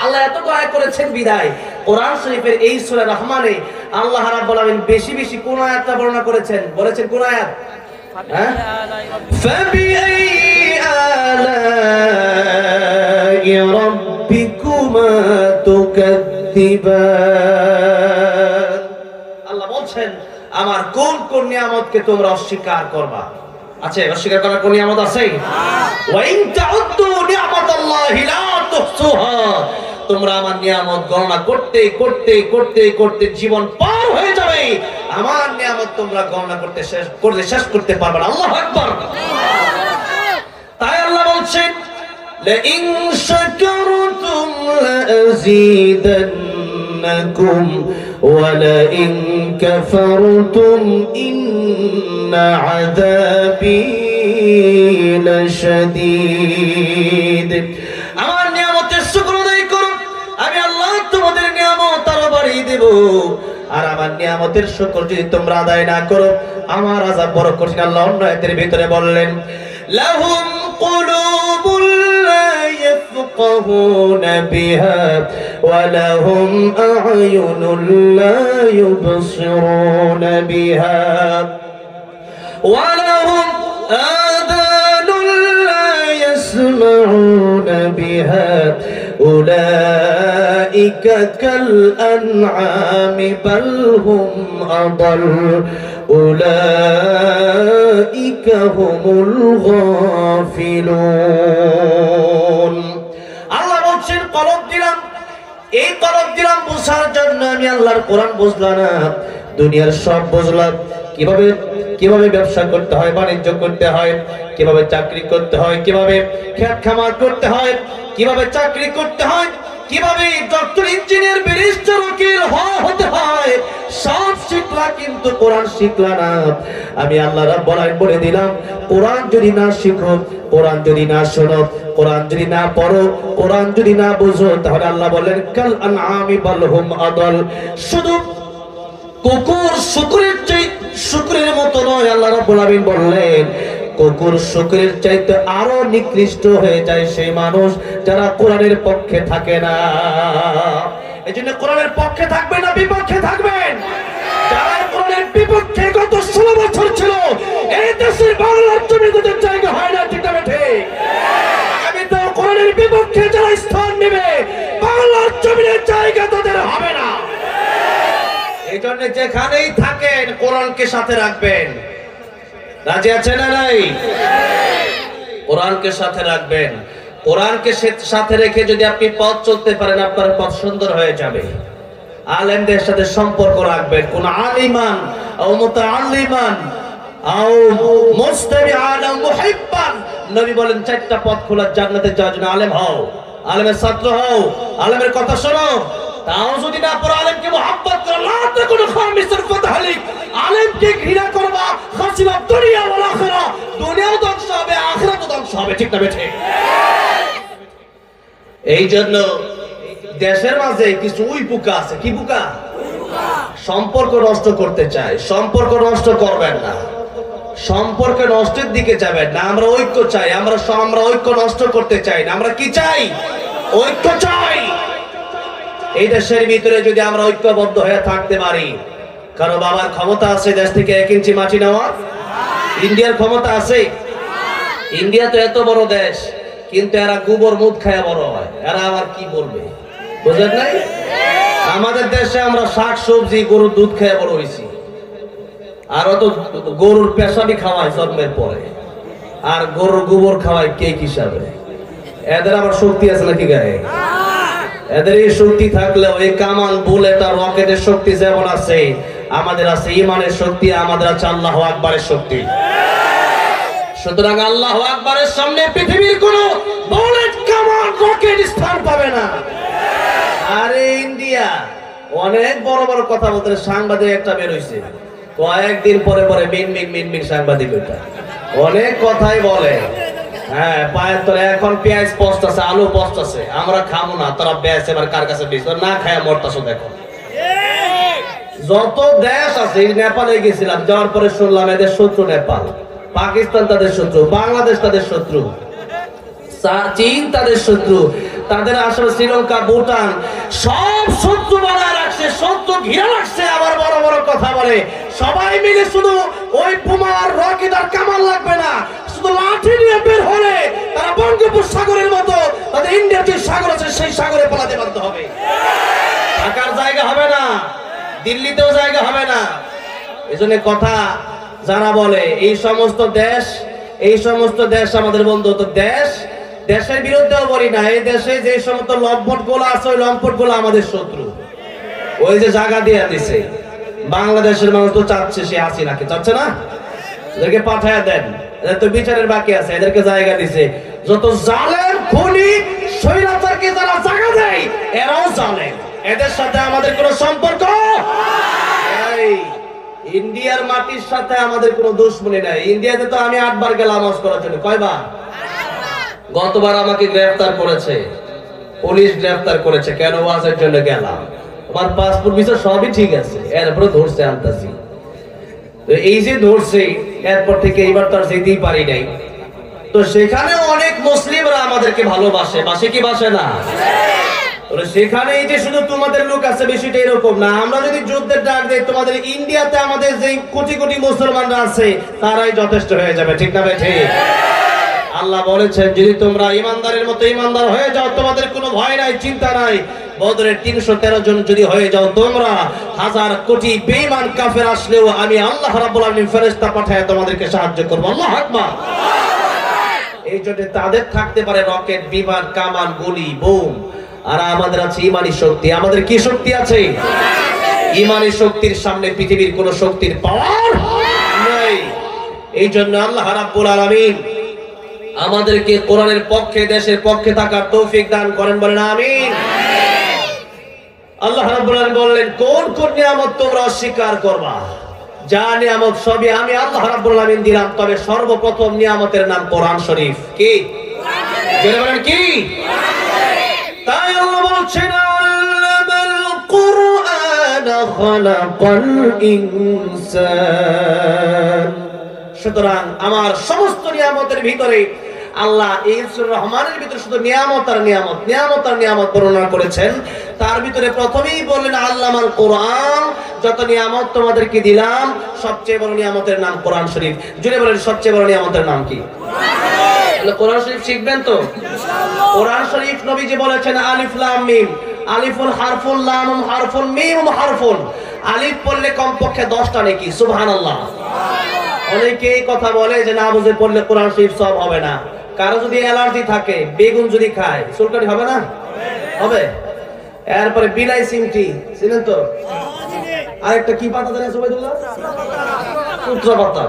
আল্লাহ এত দয়া করেছেন বিদায় কোরআন শরীফের এই সূরা রহমানে আল্লাহ রাব্বুল আলামিন বেশি বেশি কোন আয়াতটা বর্ণনা করেছেন? বলেছেন কোন আয়াত? হ্যাঁ, ফাবিআই আলাই রাব্বিকুমা তুকাদ্দিবান। আল্লাহ বলছেন আমার কোন কোন নিয়ামতকে তোমরা অস্বীকার করবা? আছে অস্বীকার করার কোন নিয়ামত আছে? ওয়া ইন তাউদ্দু নি'মাতাল্লাহি লা তুহসুহা। তোমরা আমার নিয়ামত গণনা করতে করতে করতে করতে জীবন পার হয়ে যাবে, আমার নিয়ামত তোমরা গণনা করতে শেষ করতে পারবে না। আল্লাহু আকবার। তাই আল্লাহ বলছেন লা ইন শাকারতুম লাযীদান্নাকুম لأزيدنكم ولئن كفرتم إن عذابي لشديد আমার নিয়ামতের শুকর আদায় করো আমি আল্লাহ তোমাদের নিয়ামত আরো বাড়িয়ে দেব আর আমার নিয়ামতের শুকর যদি তোমরা আদায় না করো আমার আযাব বড় কঠিন আল্লাহ অন্য আয়াতের ভিতরে বললেন লাহুম কুলুবুল লা ইয়াফকাহুনা বিহা ওয়া লাহুম আ'য়ুনুল লা ইউবসিরুনা বিহা ওয়া লাহুম আযানুল লা ইয়াসমাউনা বিহা أولئك كالأنعام بل هم أضل أولئك هم الغافلون আল্লাহ বলছেন কলব দিলাম এই কলব দিলাম বুঝার জন্য আমি আল্লাহর কোরআন বুঝলাম না দুনিয়ার সব বুঝলাম কিভাবে ব্যবসা করতে হয় বাণিজ্য করতে হয় কিভাবে চাকরি করতে হয় কিভাবে খেত খামার করতে হয় কিভাবে চাকরি করতে হয় কিভাবে ডক্টর ইঞ্জিনিয়ার ব্যারিস্টার উকিল হতে হয় সব শিখলা কিন্তু কোরআন শিখলা না আমি আল্লাহ রাব্বুল আলামিন বলে দিলাম কোরআন যদি না শিখো কোরআন যদি না শোনো কোরআন যদি না পড়ো কোরআন যদি না বুঝো তাহলে আল্লাহ বলেন কাল আনআমি বাল হুম আদাল শুধু কুকুর শুকরের মতো নয় আল্লাহ রাব্বুল আলামিন বললেন কুকুর শুকরের চাইতে আরো নিকৃষ্ট হয়ে যায় সেই মানুষ যারা কোরআনের পক্ষে থাকে না এজন্য কোরআনের পক্ষে থাকবেন না বিপক্ষে থাকবেন যারা কোরআনের বিপক্ষে গত 16 বছর ছিল এই দেশের বাংলার জমিতে জায়গা হয় না ঠিক না ঠিক আমি তো কোরআনের বিপক্ষে যারা স্থান নেবে বাংলার জমিনে জায়গা তাদের হবে না এইজন্য যেখানেই থাকেন কোরআনকে সাথে রাখবেন রাজি আছেন না নাই কোরআনকে সাথে রাখবেন কোরআনকে সাথে রেখে যদি আপনি পথ চলতে পারেন আপনার পথ সুন্দর হয়ে যাবে আলেমদের সাথে সম্পর্ক রাখবেন কোন আলিমান ও মুতাআল্লিমান আও মুস্তামিআন ও মুহিব্বান নবী বলেন চারটা পথ খোলা জান্নাতে যাওয়ার জন্য আলেম হও আলেমের ছাত্র হও আলেমের কথা শোনো তাও যদি না পড়ো আলেমকে মুহাব্বত করো লা তাকুনু খামিসুল ফাতাহলিক আলেমকে ঘৃণা করবা খাসিবা দুনিয়া ওয়াল আখিরা দুনিয়াও ধ্বংস হবে আখিরাতও ধ্বংস হবে ঠিক না বেঠে এই জন্য দেশের মাঝে কিছু উই পোকা আছে কি পোকা সম্পর্ক নষ্ট করতে চায় সম্পর্ক নষ্ট করবেন না সম্পর্ক নষ্টের দিকে যাবেন না আমরা ঐক্য চাই আমরা ঐক্য নষ্ট করতে চাই না আমরা কি চাই ঐক্য চাই এই দেশের ভিতরে যদি আমরা ঐক্যবদ্ধ হয়ে থাকতে পারি কারণ বাবার ক্ষমতা আছে দেশ থেকে 1 ইঞ্চি মাটি নেওয়া ইন্ডিয়ার ক্ষমতা আছে ইন্ডিয়া তো এত বড় দেশ কিন্তু এরা গোবর মুদ খায় বড় হয় এরা আবার কি বলবে বুঝেন নাই আমাদের দেশে আমরা শাক সবজি গরুর দুধ খেয়ে বড় হইছি আর অত গরুর পেশাবি খাওয়ায় জন্মের পরে আর গরুর গোবর খাওয়ায় কেক হিসাবে এদের আবার শক্তি আছে নাকি গায়ে এদের এই শক্তি থাকলেও এই কামান বুলেট আর রকেটের শক্তি যেমন আছে আমাদের আছে ঈমানের শক্তি আমাদের আছে আল্লাহু আকবারের শক্তি সুতরাং আল্লাহু আকবারের সামনে পৃথিবীর কোনো বুলেট কামান রকেট স্থান পাবে না আরে ইন্ডিয়া অনেক বড় বড় কথা বলতে সাংবাদিক একটা বের হইছে কয়েকদিন পরে পরে মিন সাংবাদিক ওইটা অনেক কথাই বলে হ্যাঁ পায়ের তলে এখন পেঁয়াজ পোস্ট আছে আলু পোস্ট আছে আমরা খাবো না তোরা বেশ এবার কার কাছে বেশ না খায় মরতাছো দেখো যত দেশ আছে নেপালে গেছিলাম যাওয়ার পরে শুনলাম এদের শত্রু নেপাল পাকিস্তান তাদের শত্রু বাংলাদেশ তাদের শত্রু চীন তাদের শত্রু তাদের আসলে শ্রীলঙ্কা ভুটান সব শত্রু বানায় রাখছে শত্রু ঘিরে রাখছে আবার বড় বড় কথা বলে সবাই মিলে শুধু ওই বোমার রকেট আর কামান লাগবে না শুধু লাঠি নিয়ে বের হলে তারা বঙ্গোপসাগরের মতো তাদের ইন্ডিয়ার যে সাগর আছে সেই সাগরে পালাতে বাধ্য হবে থাকার জায়গা হবে না দিল্লিতেও জায়গা হবে না এজন্য কথা যারা বলে এই সমস্ত দেশ আমাদের বন্ধু তো দেশের বিরুদ্ধেও বলি না এই দেশে যে সমস্ত লম্পট গোলা আছে ওই লম্পট গোলা আমাদের শত্রু ওই যে জায়গা দিয়ে দিছে বাংলাদেশের মানুষ তো চাচ্ছে সে হাসিনাকে চাচ্ছে না এদেরকে পাঠায় দেন এদের তো বিচারের বাকি আছে এদেরকে জায়গা দিছে যত জালেম খুনি স্বৈরাচারকে যারা জায়গা দেয় এরাও জালেম এদের সাথে আমাদের কোনো সম্পর্ক নাই। ইন্ডিয়ার মাটির সাথে আমাদের কোনো দুশ্মনী নাই। ইন্ডিয়াতে তো আমি 8 বার গেলাম হজ করার জন্য। কয়বার? গতবার আমাকে গ্রেফতার করেছে, পুলিশ গ্রেফতার করেছে। কেন? ওয়াজের জন্য গেলাম। আমার পাসপোর্ট ভিসা সবই ঠিক আছে, এরপরে ধরছে আনতাছি। তো এই যে ধরছে, এরপর থেকে এইবার তো আর যেতেই পারি নাই। তো সেখানে অনেক মুসলিমরা আমাদেরকে ভালোবাসে, বাসে কি বাসে না? সেখানে এই যে শুধু তোমাদের লোক আছে বিষয়টা এরকম না। আমরা যদি যুদ্ধের ডাক দেই, তোমাদের ইন্ডিয়াতে আমাদের যে কোটি কোটি মুসলমানরা আছে তারাই যথেষ্ট হয়ে যাবে। ঠিক না ভাই? ঠিক। আল্লাহ বলেছেন, যদি তোমরা ইমানদারের মতো ইমানদার হয়ে যাও, তোমাদের কোনো ভয় নাই, চিন্তা নাই। বদরের 313 জন যদি হয়ে যাও তোমরা, 1000 কোটি বেঈমান কাফের আসলেও আমি আল্লাহ রাব্বুল আলামিন ফেরেশতা পাঠায় তোমাদেরকে সাহায্য করব। আল্লাহু আকবার। এই জন্য তাদের থাকতে পারে রকেট, বিমান, কামান, গুলি, বোম, আর আমাদের আছে ইমানি শক্তি। আমাদের কি শক্তি আছে? ইমানি শক্তির সামনে পৃথিবীর কোন শক্তির পাওয়ার নাই। এই জন্য আল্লাহ রাব্বুল আলামিন আমাদেরকে কোরআনের পক্ষে, দেশের পক্ষে থাকার তৌফিক দান করেন, বলেন আমিন। আল্লাহ রাব্বুল আলামিন বললেন, কোন কোন নিয়ামত তোমরা অস্বীকার করবা? যা নিয়ামত সবই আমি আল্লাহ রাব্বুল আলামিন দিলাম, তবে সর্বপ্রথম নিয়ামতের নাম কোরআন শরীফ। কি? জোরে বলেন কি? তাই আল্লাহ বলছেন, আল্লামাল কুরআন খালাকাল ইনসান। সুতরাং আমার সমস্ত নিয়ামতের ভিতরে আল্লাহ এই সূরা রহমানের ভিতরে শুধু নিয়ামত আর নিয়ামত, নিয়ামত আর নিয়ামত বর্ণনা করেছেন। তার ভিতরে প্রথমেই বললেন আল্লামাল কুরআন, যত নিয়ামত তোমাদেরকে দিলাম সবচেয়ে বড় নিয়ামতের নাম কোরআন শরীফ। জুড়ে বলেন, সবচেয়ে বড় নিয়ামতের নাম কি? কোরআন শরীফ শিখবেন তো ইনশাআল্লাহ। কোরআন শরীফ নবীজি বলেছেন, আলিফ লাম মিম, আলিফুন হারফুন, লামুন হারফুন, মিমুন হারফুন। আলিফ পড়লে কমপক্ষে 10টা নেকি। সুবহানাল্লাহ। অনেকেই কথা বলে যে না বুঝে পড়লে কোরআন শরীফ সব হবে না। কারো যদি অ্যালার্জি থাকে, বেগুন যদি খায়, চুলকানি হবে না? হবে। এরপরে বিলাই সিমটি চিনেন তো? আরেকটা কি পাতা জানেন সুবাইদুল্লাহ? সূত্রা পাতা।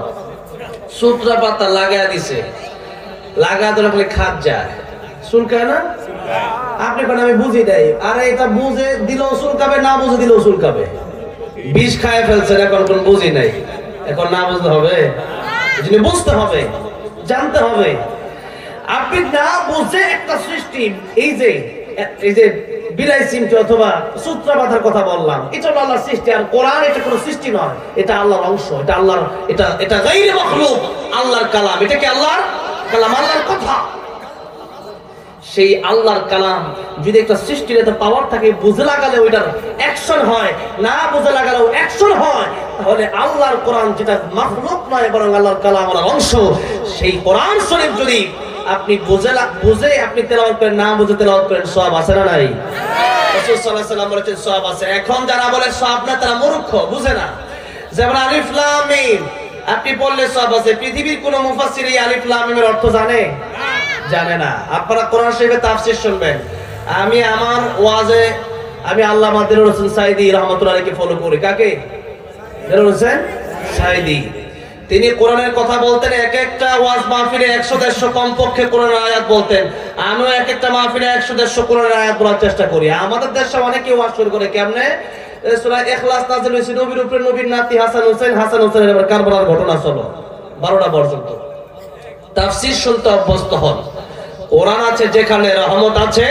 সূত্রা পাতা লাগায় দিছে, লাগাতে রাখলে খাদ যায়, চুলকায় না? আপনি কোন আমি বুঝি দেয়, আরে এটা বুঝে দিলেও চুলকাবে, না বুঝে দিলেও চুলকাবে। বিষ খায় ফেলছেন, এখন কোন বুঝি নাই, এখন না বুঝতে হবে, বুঝতে হবে, জানতে হবে। আপনি না বুঝে একটা সৃষ্টি, এই যে বিলাই সিমটি অথবা সূত্রা পাতার কথা বললাম, এটা হলো আল্লাহর সৃষ্টি। আর কোরআন এটা কোনো সৃষ্টি নয়, এটা আল্লাহর অংশ, এটা আল্লাহর, এটা গায়রে মাখলুক, আল্লাহর কালাম। এটা কি আল্লাহর কালাম, আল্লাহর কথা। সেই আল্লাহর কালাম যদি একটা সৃষ্টির এত পাওয়ার থাকে, বুঝে লাগালে ওইটার অ্যাকশন হয়, না বুঝে লাগালেও অ্যাকশন হয়, তাহলে আল্লাহর কোরআন যেটা মাখলুক নয় বরং আল্লাহর কালাম, আল্লাহর অংশ, সেই কোরআন শরীফ যদি আপনি বুঝে আপনি তেলাওয়াত করেন, না বুঝে তেলাওয়াত করেন, সওয়াব আছে না নাই? রাসূল সাল্লাল্লাহু আলাইহি ওয়াসাল্লাম বলেছেন সওয়াব আছে। এখন যারা বলে সওয়াব না, তারা মূর্খ, বুঝে না। যেমন আলিফ লাম মিম আপনি বললে সওয়াব আছে, পৃথিবীর কোন মুফাসসির এই আলিফ লাম মিমের অর্থ জানে? জানে না। আপনারা কোরআন শরীফের তাফসীর শুনবেন। আমি আমার ওয়াজে আমি আল্লামা দিলরুল হোসেন সাইদি রাহমাতুল্লাহ আলাইহি ফলো করি। কাকে? দিলরুল হোসেন সাইদি। তিনি কোরআনের কথা বলতেন, এক একটা ওয়াজ মাহফিলে 100-150 কমপক্ষে কোরআনের আয়াত বলতেন। আমিও এক একটা মাহফিলে 100-150 কোরআনের আয়াত বলার চেষ্টা করি। আমাদের দেশে অনেকে ওয়াজ শুরু করে কেমনে, সূরা ইখলাস নাযিল হয়েছে নবীর উপরে, নবীর নাতি হাসান হোসেনের এবার কারবালার ঘটনা চলো 12টা পর্যন্ত। তাফসীর শুনতে অভ্যস্ত হন। কোরআন আছে যেখানে, রহমত আছে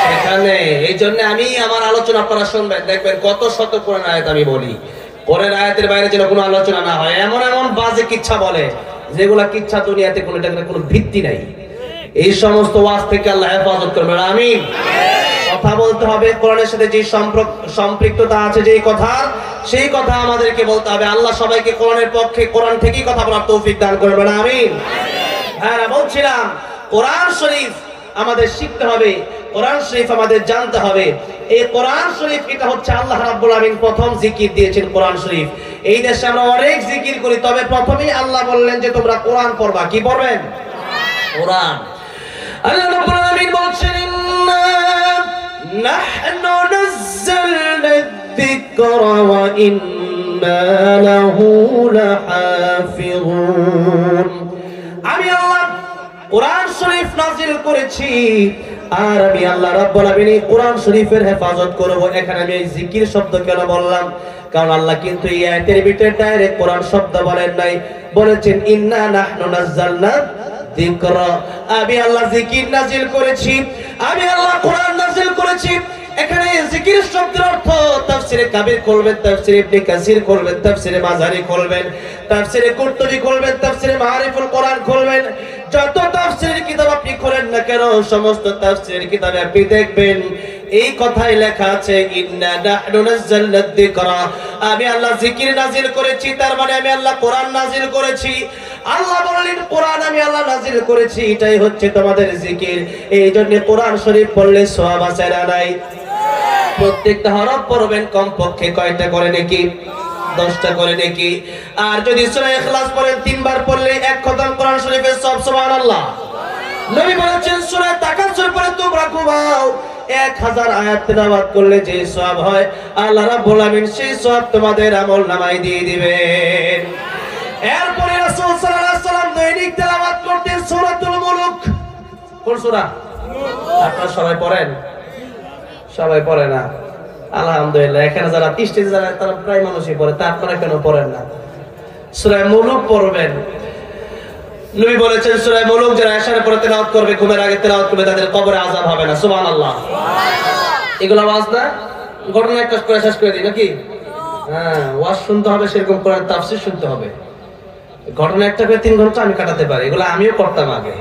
সেখানে। এই জন্য আমি আমার আলোচনা আপনারা শুনবেন, দেখবেন কত শত কোরআন আয়াত আমি বলি। কোরআন আয়াতের বাইরে যেন কোনো আলোচনা না হয়। এমন এমন বাজে কিচ্ছা বলে যেগুলা কিচ্ছা দুনিয়াতে কোনো ভিত্তি নাই। এই সমস্ত ওয়াজ থেকে আল্লাহ হেফাজত করবেন, আমিন। কথা বলতে হবে কোরআনের সাথে যে সম্পৃক্ততা আছে, যেই কথা, সেই কথা আমাদেরকে বলতে হবে। আল্লাহ সবাইকে কোরআনের পক্ষে, কোরআন থেকেই কথা বলার তৌফিক দান করবেন, আমিন। হ্যাঁ, বলছিলাম কোরআন শরীফ আমাদের শিখতে হবে, কোরআন শরীফ আমাদের জানতে হবে। এই কোরআন শরীফ এটা হচ্ছে আল্লাহ রাব্বুল আলামিন প্রথম জিকির দিয়েছেন কোরআন শরীফ। এই দেশে আমরা অনেক জিকির করি, তবে প্রথমেই আল্লাহ বললেন যে তোমরা কোরআন পড়বা। কি পড়বেন? কোরআন। আল্লাহ রাব্বুল আলামিন বলছেন, ইন্না নাহনু নাযালনা যিকরা ওয়া ইন্না লাহু লাহাফিজুন। আমি আল্লাহ কোরআন শরীফ নাযিল করেছি, আর আমি আল্লাহ রাব্বুল আলামিন কোরআন শরীফের হেফাজত করব। এখানে আমি এই জিকির শব্দ কেন বললাম? কারণ আল্লাহ কিন্তু এই আয়াতের ভিতরে ডাইরেক্ট কোরআন শব্দ বলেন নাই, বলেছেন ইন্না নাহনু নাযালনা যিকরা, আমি আল্লাহ জিকির নাযিল করেছি, আমি আল্লাহ কোরআন নাযিল করেছি। এখানে জিকির শব্দের অর্থ তাফসিরে কাবির করবেন, তাফসিরে ইবনে কাসির করবেন, তাফসিরে মাজারি করবেন, তাফসিরে কুরতুবী করবেন, তাফসিরে মাআরিফুল কোরআন করবেন, যত তাফসিরের কিতাব আপনি করেন না কেন সমস্ত তাফসিরের কিতাবে আপনি দেখবেন এই কথাই লেখা আছে ইন্না নাহনু নাযালনা যিকরা, আমি আল্লাহ জিকির নাযিল করেছি, তার মানে আমি আল্লাহ কোরআন নাযিল করেছি। আল্লাহ বললেন কোরআন আমি আল্লাহ নাযিল করেছি, এটাই হচ্ছে তোমাদের জিকির। এই জন্য কোরআন শরীফ পড়লে সওয়াব আছে না নাই? প্রত্যেকটা হরফ পড়বেন কমপক্ষে কয়টা করে নাকি? 10টা করে নাকি? আর যদি সূরা ইখলাস পড়েন 3 বার পড়লে এক খতম কোরআন শরীফের সওয়াব। সুবহানাল্লাহ। নবী বলেছেন সূরা তাকাসুর পড়ে তোমরা ঘুমাও, 1000 আয়াত তেলাওয়াত করলে যে সওয়াব হয় আল্লাহ রাব্বুল আলামিন সেই সওয়াব তোমাদের আমলনামায় দিয়ে দিবেন। এরপরে রাসূল সাল্লাল্লাহু আলাইহি ওয়াসাল্লাম দৈনিক তেলাওয়াত করতেন সূরাতুল মুলক। কোন সূরা? আপনারা সবাই পড়েন? সবাই পড়ে না, আলহামদুলিল্লাহ। এখানে যারা স্টেজে যারা তারা প্রায় মানুষই পড়ে, তা আপনারা কেন পড়েন না? সূরা মুলক পড়বেন। নবী বলেছেন সূরা মুলক যারা এশারে পড়ে তেলাওয়াত করবে, ঘুমের আগে তেলাওয়াত করবে, তাদের কবরে আযাব হবে না। সুবহানাল্লাহ। এগুলো ওয়াজ না, ঘটনা একটা করে শেষ করে দিই নাকি? হ্যাঁ, ওয়াজ শুনতে হবে, সেরকম কোরআন তাফসীর শুনতে হবে। ঘটনা একটা করে 3 ঘন্টা আমি কাটাতে পারি, এগুলো আমিও করতাম আগে।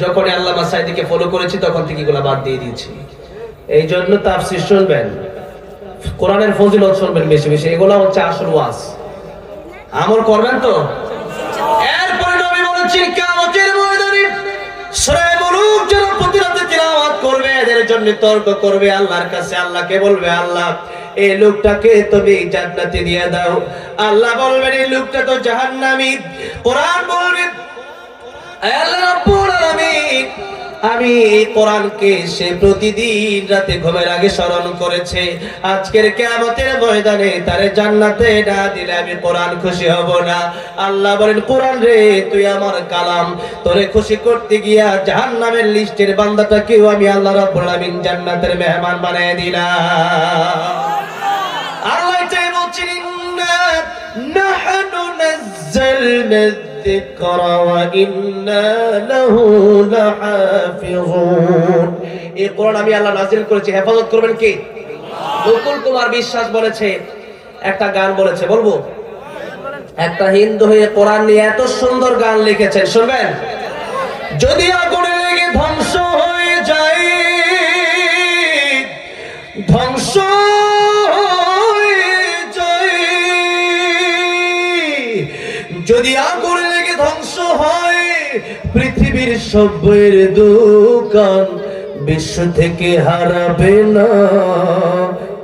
যখন আল্লামা সাঈদীকে ফলো করেছি তখন থেকে এগুলো বাদ দিয়ে দিয়েছি। এই জন্য তাফসীর শুনবেন, কোরআনের ফজিলত শুনবেন বেশি বেশি, এগুলো হচ্ছে আসল ওয়াজ। আমল করবেন তো? এরপরে নবী বলেছেন কিয়ামতের ময়দানে সূরা মুলক যারা প্রতি রাতে তিলাওয়াত করবে এদের জন্য তর্ক করবে আল্লাহর কাছে, আল্লাহকে বলবে আল্লাহ এই লোকটাকে তুমি জান্নাতে দিয়ে দাও। আল্লাহ বলবেন এই লোকটা তো জাহান্নামী। কোরআন বলবে আল্লাহ রাব্বুল আলামিন আমি এই কোরআনকে সে প্রতিদিন রাতে ঘুমের আগে স্মরণ করেছে, আজকের কিয়ামতের ময়দানে তারে জান্নাতে না দিলে আমি কোরআন খুশি হব না। আল্লাহ বলেন কোরআন রে তুই আমার কালাম, তোরে খুশি করতে গিয়া জাহান্নামের লিস্টের বান্দাটাকেও আমি আল্লাহ রাব্বুল আলামিন জান্নাতের মেহমান বানিয়ে দিলাম। আল্লাহ চাই বলছেন ইন্না নাহনু নাযালনা যিকরা ওয়া ইন্না লাহু লাহাফিজুন। এই কোরআন আমি আল্লাহ নাযিল করেছি, হেফাজত করবেন কে? বকুল কুমার বিশ্বাস বলেছে, একটা গান বলেছে, বলবো? একটা হিন্দু হয়ে কোরআন নিয়ে এত সুন্দর গান লিখেছেন, শুনবেন? যদি আগুনে লেগে ধ্বংস হয়ে যায়, ধ্বংস যদি আগুনে লেগে ধ্বংস হয় পৃথিবীর সব বইয়ের দোকান, বিশ্ব থেকে হারাবে না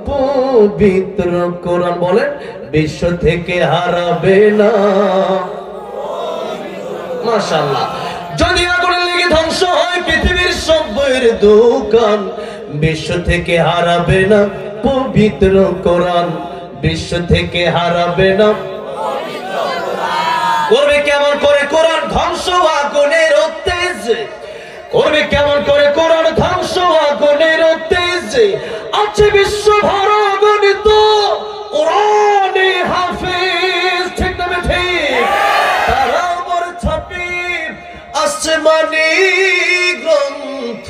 পবিত্র কোরআন। বলেন বিশ্ব থেকে হারাবে না। মাশাআল্লাহ। যদি আগুনে লেগে ধ্বংস হয় পৃথিবীর সব বইয়ের দোকান, বিশ্ব থেকে হারাবে না পবিত্র কোরআন, বিশ্ব থেকে হারাবে না। করবে কেমন করে কোরআন ধ্বংস আগুনের তেজ, করবে কেমন করে কোরআন ধ্বংস আগুনের তেজ, আছে বিশ্ব ভর গণিত কোরআনে হাফেজ। ঠিক না ঠিক? তারা আমার ছাপি আসমানি গ্রন্থ,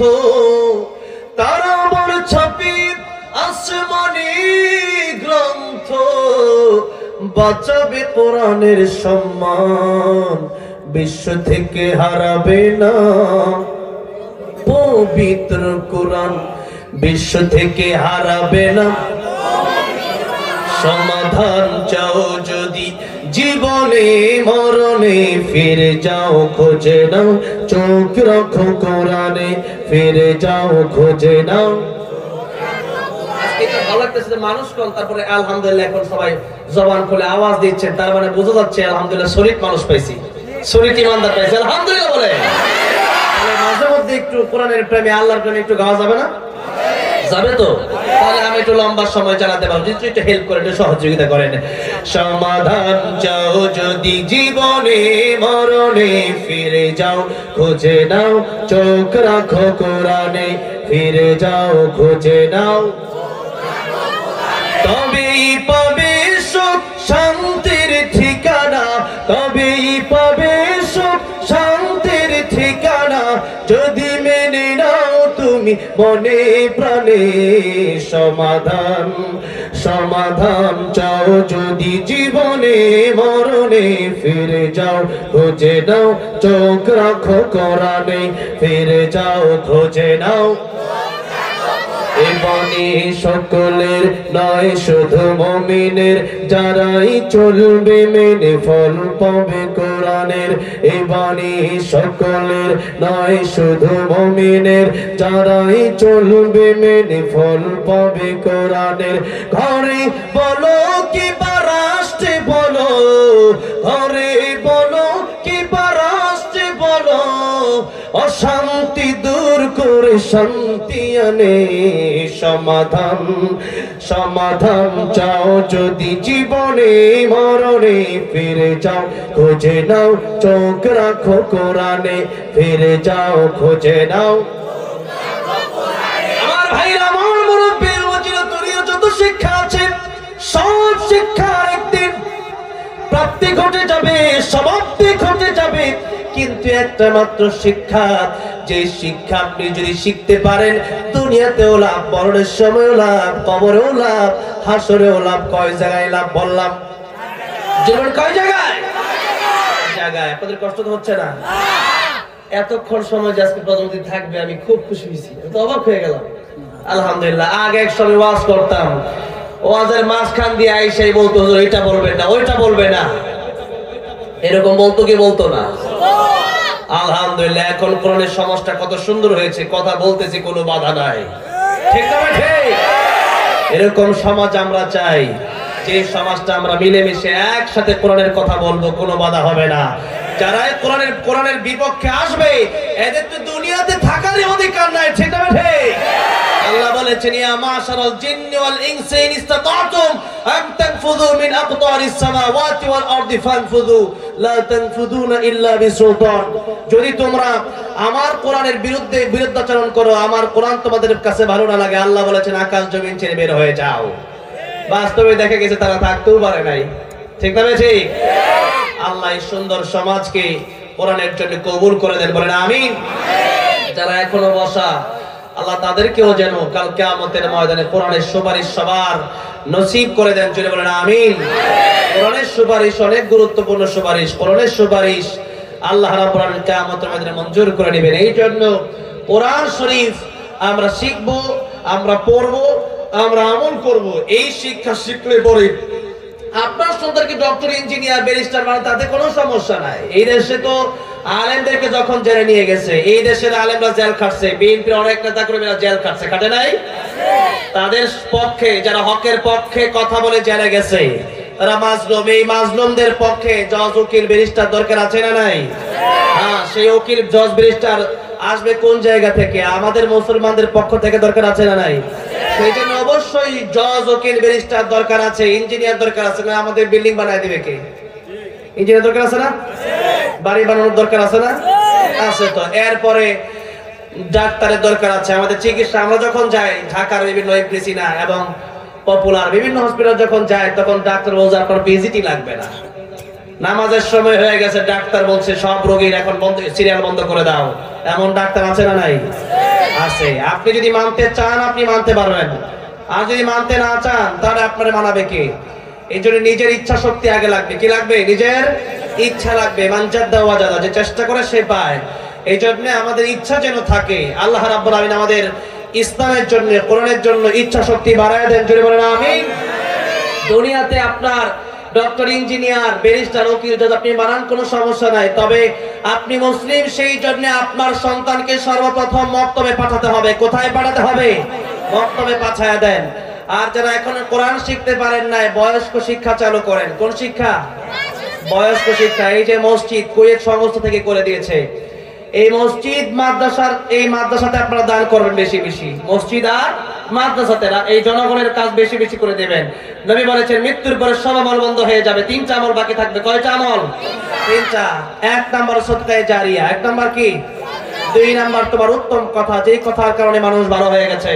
তারা আমার ছাপি আসমানি গ্রন্থ, বাঁচাবে কোরআনের সম্মান, বিশ্ব থেকে হারাবে না পবিত্র কোরআন, বিশ্ব থেকে হারাবে না। সমাধান চাও যদি জীবনে মরণে, ফিরে যাও খোঁজে নাও, চোখ রাখো কোরআনে, ফিরে যাও খোঁজে নাও। এটা ভালো লাগতেছে মানুষ কোন, তারপরে আলহামদুলিল্লাহ এখন সবাই জবান খুলে আওয়াজ দিচ্ছেন, তার মানে বোঝা যাচ্ছে আলহামদুলিল্লাহ শরীফ মানুষ পাইছি, শরীফ ইমানদার পাইছি, আলহামদুলিল্লাহ বলে। তাহলে মাঝে মধ্যে একটু কোরআনের প্রেমে আল্লাহর প্রেমে একটু গাওয়া যাবে না? যাবে তো? তাহলে আমি একটু লম্বা সময় চালাতে পারবো, যদি একটু হেল্প করেন, একটু সহযোগিতা করেন। সমাধান চাও যদি জীবনে মরণে, ফিরে যাও খুঁজে নাও, চোখ রাখো কোরআনে, ফিরে যাও খুঁজে নাও, তবেই পাবে সুখ শান্তির ঠিকানা, তবেই পাবে সুখ শান্তির ঠিকানা, যদি মেনে নাও তুমি মনে প্রাণে। সমাধান সমাধান চাও যদি জীবনে মরণে, ফিরে যাও খুঁজে নাও, চোখ রাখো কোরআনে, ফিরে যাও খুঁজে নাও। এ বাণী সকলের নয় শুধু মুমিনের, যারাই চলবে মেনে ফল পাবে কোরআনের। এ বাণী সকলের নয় শুধু মুমিনের, যারাই চলবে মেনে ফল পাবে কোরআনের। ঘরে বলো কি বা রাষ্ট্রে বলো, ঘরে বলো কি বা রাষ্ট্রে বলো, অশান্তি দূর করে শান্তি আনে। সমাধান সমাধান চাও যদি জীবনে মরণে, ফিরে যাও খুঁজে নাও, চোখ রাখো কোরআনে, ফিরে যাও খুঁজে নাও। আমার ভাইরা, আমার মুরব্বী, ওজিরতুলিয়া যত শিক্ষা আছে, সব শিক্ষার একদিন প্রাপ্তি ঘটে যাবে, সমাপ্তি ঘটে যাবে, কিন্তু একটা মাত্র শিক্ষা, যে শিক্ষা আপনি যদি শিখতে পারেন, দুনিয়াতেও লাভ, মরণের সময়ও লাভ, কবরেও লাভ, হাসরেও লাভ। কয় জায়গায় লাভ বললাম? জীবন কয় জায়গায়? জায়গায়। আপনাদের কষ্ট তো হচ্ছে না? এতক্ষণ সময় যে আজকে প্রধানমন্ত্রী থাকবে, আমি খুব খুশি হয়েছি, তো অবাক হয়ে গেলাম। আলহামদুলিল্লাহ। আগে এক সময় ওয়াজ করতাম, ওয়াজের মাঝখান দিয়ে আইসাই বলতো, হুজুর এটা বলবেন না, ওইটা বলবে না, এরকম বলতো কি বলতো না? আলহামদুলিল্লাহ। এখন কোরআনের সমাজটা কত সুন্দর হয়েছে, কথা বলতেছি কোনো বাধা নাই, ঠিক না ঠিক? এরকম সমাজ আমরা চাই, যে সমাজটা আমরা মিলেমিশে একসাথে কোরআনের কথা বলবো, কোনো বাধা হবে না। যারা কোরআনের বিপক্ষে আসবে, এদের তো দুনিয়াতে থাকারই অধিকার নাই, ঠিক না ঠিক? আল্লাহ বলেছেন, ইয়া মাশারাল জিন্নি ওয়াল ইনসি ইন ইসতাতাতুম আন তানফুযু মিন আকতারিস সামাওয়াতি ওয়াল আরদি ফানফুযু লা তানফুযুনা ইল্লা বিসুলতান। যদি তোমরা আমার কোরআনের বিরুদ্ধাচরণ করো, আমার কোরআন তোমাদের কাছে ভালো না লাগে, আল্লাহ বলেছেন আকাশ জমিন ছেড়ে বের হয়ে যাও। বাস্তবে দেখা গেছে তারা থাকতেও পারে নাই, ঠিক না ঠিক? আল্লাহ এই সুন্দর সমাজকে কোরআনের জন্য কবুল করে দেন, বলেন আমিন। যারা এখনো বসা, আল্লাহ তাদেরকেও যেন কাল কিয়ামতের ময়দানে কোরআনের সুপারিশ সবার নসিব করে দেন, জন্য বলেন আমিন। কোরআনের সুপারিশ অনেক গুরুত্বপূর্ণ সুপারিশ, কোরআনের সুপারিশ আল্লাহ রাব্বুল আলামিন কিয়ামতের ময়দানে মঞ্জুর করে নেবেন। এই জন্য কোরআন শরীফ আমরা শিখব, আমরা পড়ব, আমরা আমল করব। এই শিক্ষা শিখলে পরে আপনার সন্তানকে ডক্টর, ইঞ্জিনিয়ার, ব্যারিস্টার মানে তাতে কোনো সমস্যা নাই। এই দেশে তো আলেমদেরকে যখন জেলে নিয়ে গেছে, এই দেশের আলেমরা জেল খাটছে, বিএনপির অনেক নেতা কর্মীরা জেল খাটছে, খাটে নাই? তাদের পক্ষে, যারা হকের পক্ষে কথা বলে জেলে গেছে, তারা মাজলুম। এই মাজলুমদের পক্ষে জজ, উকিল, ব্যারিস্টার দরকার আছে না নাই? হ্যাঁ, সেই উকিল, জজ, ব্যারিস্টার আসবে কোন জায়গা থেকে? আমাদের মুসলমানদের পক্ষ থেকে দরকার আছে না নাই? সেই জন্য অবশ্যই জজ, উকিল, ব্যারিস্টার দরকার আছে, ইঞ্জিনিয়ার দরকার আছে। না আমাদের বিল্ডিং বানায় দিবে কে? ইঞ্জিনিয়ার দরকার আছে না? বাড়ি বানানোর দরকার আছে না? আছে তো। এরপরে ডাক্তারের দরকার আছে। আমাদের চিকিৎসা, আমরা যখন যাই ঢাকার বিভিন্ন এফডিসিনা এবং পপুলার বিভিন্ন হসপিটাল যখন যাই, তখন ডাক্তার বলছে আপনার ভিজিটই লাগবে না। নামাজের সময় হয়ে গেছে, ডাক্তার বলছে সব রোগীর এখন বন্ধ, সিরিয়াল বন্ধ করে দাও। এমন ডাক্তার আছে না নাই? আছে। আপনি যদি মানতে চান আপনি মানতে পারবেন, আর যদি মানতে না চান তাহলে আপনারে মানাবে কে? এই জন্য নিজের ইচ্ছা শক্তি আগে লাগবে। কি লাগবে? নিজের ইচ্ছা লাগবে। মানজাদা ওয়াজাদা, যে চেষ্টা করে সে পায়। এই জন্য আমাদের ইচ্ছা যেন থাকে। আল্লাহ রাব্বুল আলামিন আমাদের ইসলামের জন্য, কোরআনের জন্য ইচ্ছা শক্তি বাড়ায় দেন, জোরে বলেন আমিন। দুনিয়াতে আপনার ডক্টর, ইঞ্জিনিয়ার, ব্যারিস্টার, উকিল যদি আপনি বানান কোনো সমস্যা নাই, তবে আপনি মুসলিম, সেই জন্য আপনার সন্তানকে সর্বপ্রথম মক্তবে পাঠাতে হবে। কোথায় পাঠাতে হবে? মক্তবে পাঠায়া দেন। আর যারা এখন কোরআন শিখতে পারেন নাই, বয়স্ক শিক্ষা চালু করেন। কোন শিক্ষা? বয়স্ক শিক্ষা। এই যে মসজিদ কুয়েত সংস্থা থেকে করে দিয়েছে, এই মসজিদ মাদ্রাসার, এই মাদ্রাসাতে আপনারা দান করবেন বেশি বেশি। মসজিদ আর মাদ্রাসাতে এই জনগণের কাজ বেশি বেশি করে দেবেন। নবী বলেছেন মৃত্যুর পরে সব আমল বন্ধ হয়ে যাবে, 3টা আমল বাকি থাকবে। কয়টা আমল? 3টা। 1 নাম্বার সদকায়ে জারিয়া, 1 নাম্বার কি? 2 নাম্বার তোমার উত্তম কথা, যেই কথার কারণে মানুষ ভালো হয়ে গেছে।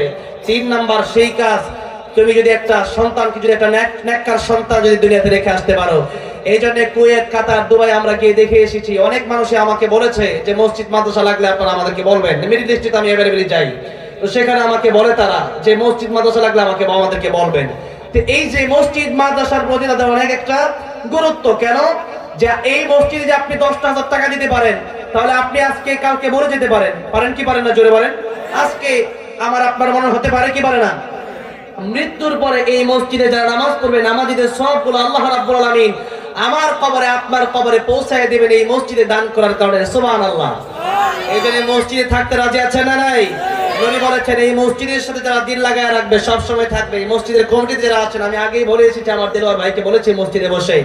3 নাম্বার সেই কাজ, তুমি যদি একটা সন্তানকে, যদি একটা নেককার সন্তান যদি দুনিয়াতে রেখে আসতে পারো। এই জন্য কুয়েত, কাতার, দুবাই আমরা গিয়ে দেখে এসেছি। অনেক মানুষই আমাকে বলেছে যে মসজিদ মাদ্রাসা লাগলে আপনারা আমাদেরকে বলবেন। মিডল ইস্টে আমি এভেলেবলি যাই, তো সেখানে আমাকে বলে তারা যে মসজিদ মাদ্রাসা লাগলে আমাদেরকে বলবেন। তো এই যে মসজিদ মাদ্রাসার প্রতি তাদের অনেক একটা গুরুত্ব। কেন? যে এই মসজিদে যে আপনি 10,000 টাকা দিতে পারেন, তাহলে আপনি আজকে কালকে মরে যেতে পারেন। পারেন কি পারেন না? জোরে বলেন। আজকে আমার আপনার মনে হতে পারে কি পারে না? মৃত্যুর পরে এই মসজিদে যারা নামাজ পড়বে, নামাজীদের সবগুলো আল্লাহ রাব্বুল আলামিন আমার কবরে, আপনার কবরে পৌঁছায় দিবেন এই মসজিদে দান করার কারণে। সুবহানাল্লাহ। এই জন্য মসজিদে থাকতে রাজি আছেন না নাই? নবী বলেছেন এই মসজিদের সাথে যারা দিল লাগায় রাখবে, সব সময় থাকবে। এই মসজিদের কমিটিতে যারা আছেন, আমি আগেই বলে এসেছি, আমার দেলোয়ার ভাইকে বলেছি মসজিদে বসে,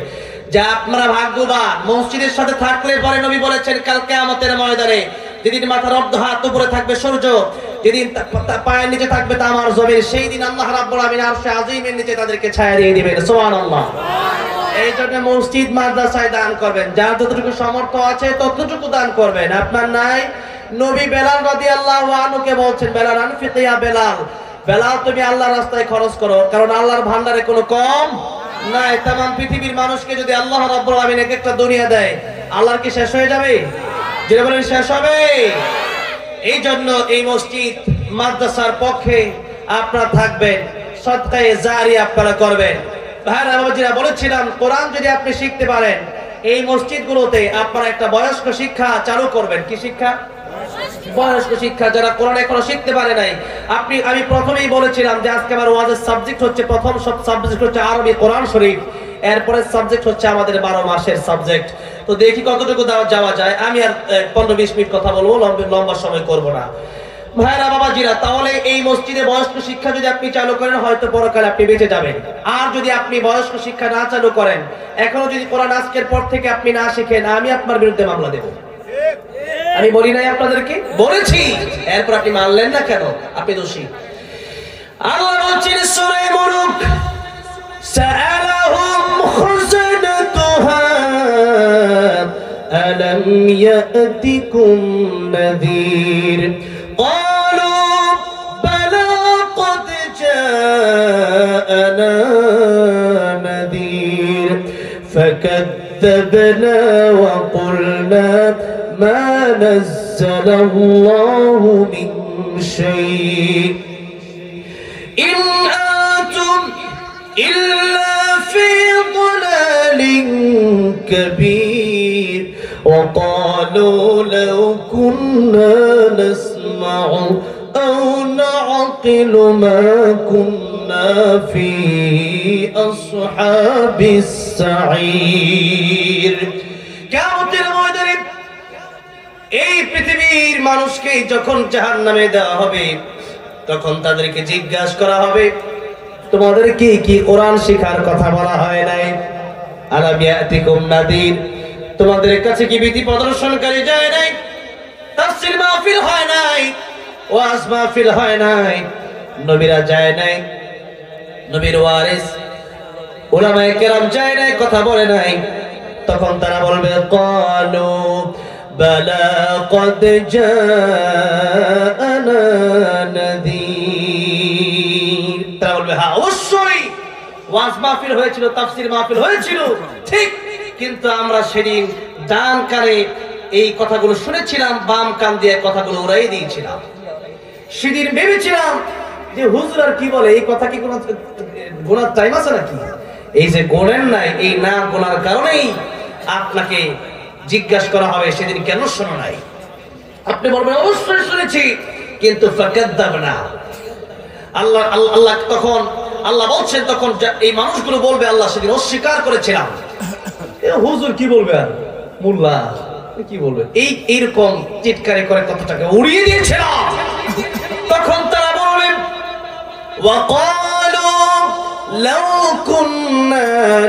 যে আপনারা ভাগ্যবান। মসজিদের সাথে থাকলে পরে নবী বলেছেন কাল কিয়ামতের ময়দানে যেদিন মাথার অর্ধ হাত উপরে থাকবে সূর্য, যেদিন পায়ের নিচে থাকবে তামার জমিন, সেই দিন আল্লাহ রাব্বুল আলামিন আরশে আযীমের নিচে তাদেরকে ছায়া দিয়ে দিবেন। সুবহানাল্লাহ। এই জন্য মসজিদ মাদ্রাসায় দান করবেন, যার যতটুকু সামর্থ্য আছে ততটুকু দান করবেন। আপনার নাই? নবী বেলাল রাদিয়াল্লাহু আনহুকে বলছেন, বেলাল আনফিক ইয়া বেলাল, বেলাল তুমি আল্লাহর রাস্তায় খরচ করো, কারণ আল্লাহর ভান্ডারে কোনো কম নাই। तमाम পৃথিবীর মানুষকে যদি আল্লাহ রাব্বুল আলামিন একটা দুনিয়া দেয়, আল্লাহর কি শেষ হয়ে যাবে? যে বলেন শেষ হবে? এই জন্য এই মসজিদ মাদ্রাসার পক্ষে আপনারা থাকবেন, সদকায়ে জারিয়া আপনারা করবেন। ভাইরা বাবাজিরা, বলেছিলাম কোরআন যদি আপনি শিখতে পারেন, এই মসজিদগুলোতে আপনারা একটা বয়স্ক শিক্ষা চালু করবেন। কি শিক্ষা? বয়স্ক শিক্ষা। যারা কোরআন এখনো শিখতে পারে নাই, আমি প্রথমেই বলেছিলাম যে আজকে আমার ওয়াজের সাবজেক্ট হচ্ছে, প্রথম সব সাবজেক্ট হচ্ছে আরবি কোরআন শরীফ, এরপরে সাবজেক্ট হচ্ছে আমাদের 12 মাসের সাবজেক্ট। তো দেখি কতটুকু যাওয়া যায়। আমি আর 15-20 মিনিট কথা বলবো, লম্বা সময় করব না। ভাইরা বাবাজিরা, তাহলে এই মসজিদে বয়স্ক শিক্ষা যদি আপনি চালু করেন, হয়তো পরকালে আপনি বেঁচে যাবেন। আর যদি আপনি বয়স্ক শিক্ষা না চালু করেন, এখনো যদি কোরআন আজকের পর থেকে আপনি না শিখেন, আমি আপনার বিরুদ্ধে মামলা দেব। আমি বলি নাই আপনাদেরকে? বলেছি। এরপর আপনি মানলেন না কেন? আপনি দোষী। আল্লাহ বলছেন সূরা মুলক, সাআলাহুম খুজানাতুহা আলাম ইয়াতিকুম নাযীর ক্বালু বালা ক্বাদ জাআনা নাযীর ফাকাযযাবনা ওয়া কুলনা ما نزل الله من شيء إن أنتم إلا في ضلال كبير وقالوا لو كنا نسمع أو نعقل ما كنا في أصحاب السعير। কিয়ামতের ময়দানে এই পৃথিবীর মানুষকে যখন জাহান্নামে দেওয়া হবে, তখন তাদেরকে জিজ্ঞাসা করা হবে, তোমাদের কি কোরআন শিখার কথা বলা হয় নাই? আলাম ইয়াতিকুম নাযীর, তোমাদের কাছে কি ভীতি প্রদর্শনকারী যায় নাই? তাফসীর মাহফিল হয় নাই, ওয়াজ মাহফিল হয় নাই, নবীরা যায় নাই, নবীর ওয়ারিস উলামায়ে কেরাম যায় নাই, কথা বলে নাই। তখন তারা বলবে ক্বালু বালা ক্বাদ জাআনা নাযীর। তারা বলবে হ্যাঁ, অবশ্যই ওয়াজ মাহফিল হয়েছিল, তাফসীর মাহফিল হয়েছিল, ঠিক, কিন্তু আমরা সেদিন ডান কানে এই কথাগুলো শুনেছিলাম, বাম কান দিয়ে কথাগুলো উড়াই দিয়েছিলাম। সেদিন ভেবেছিলাম যে হুজুর আর কি বলে, এই কথা কি কোনো গোনার টাইম আছে নাকি? এই যে গোনেন নাই, এই না গোনার কারণেই আপনাকে জিজ্ঞাসা করা হবে সেদিন কেন শোনো নাই? আপনি বলবেন অবশ্যই শুনেছি, কিন্তু ফাকাদ্দাবনা। আল্লাহ তখন আল্লাহ বলছেন, তখন এই মানুষগুলো বলবে আল্লাহ সেদিন অস্বীকার করেছিলাম। হুজুর কি বলবে আর মোল্লা কি বলবে, এইরকম চিৎকারি করে কথাটাকে উড়িয়ে দিয়েছিলাম। তখন তারা বলবে ওয়াকালু লাউ কুন্না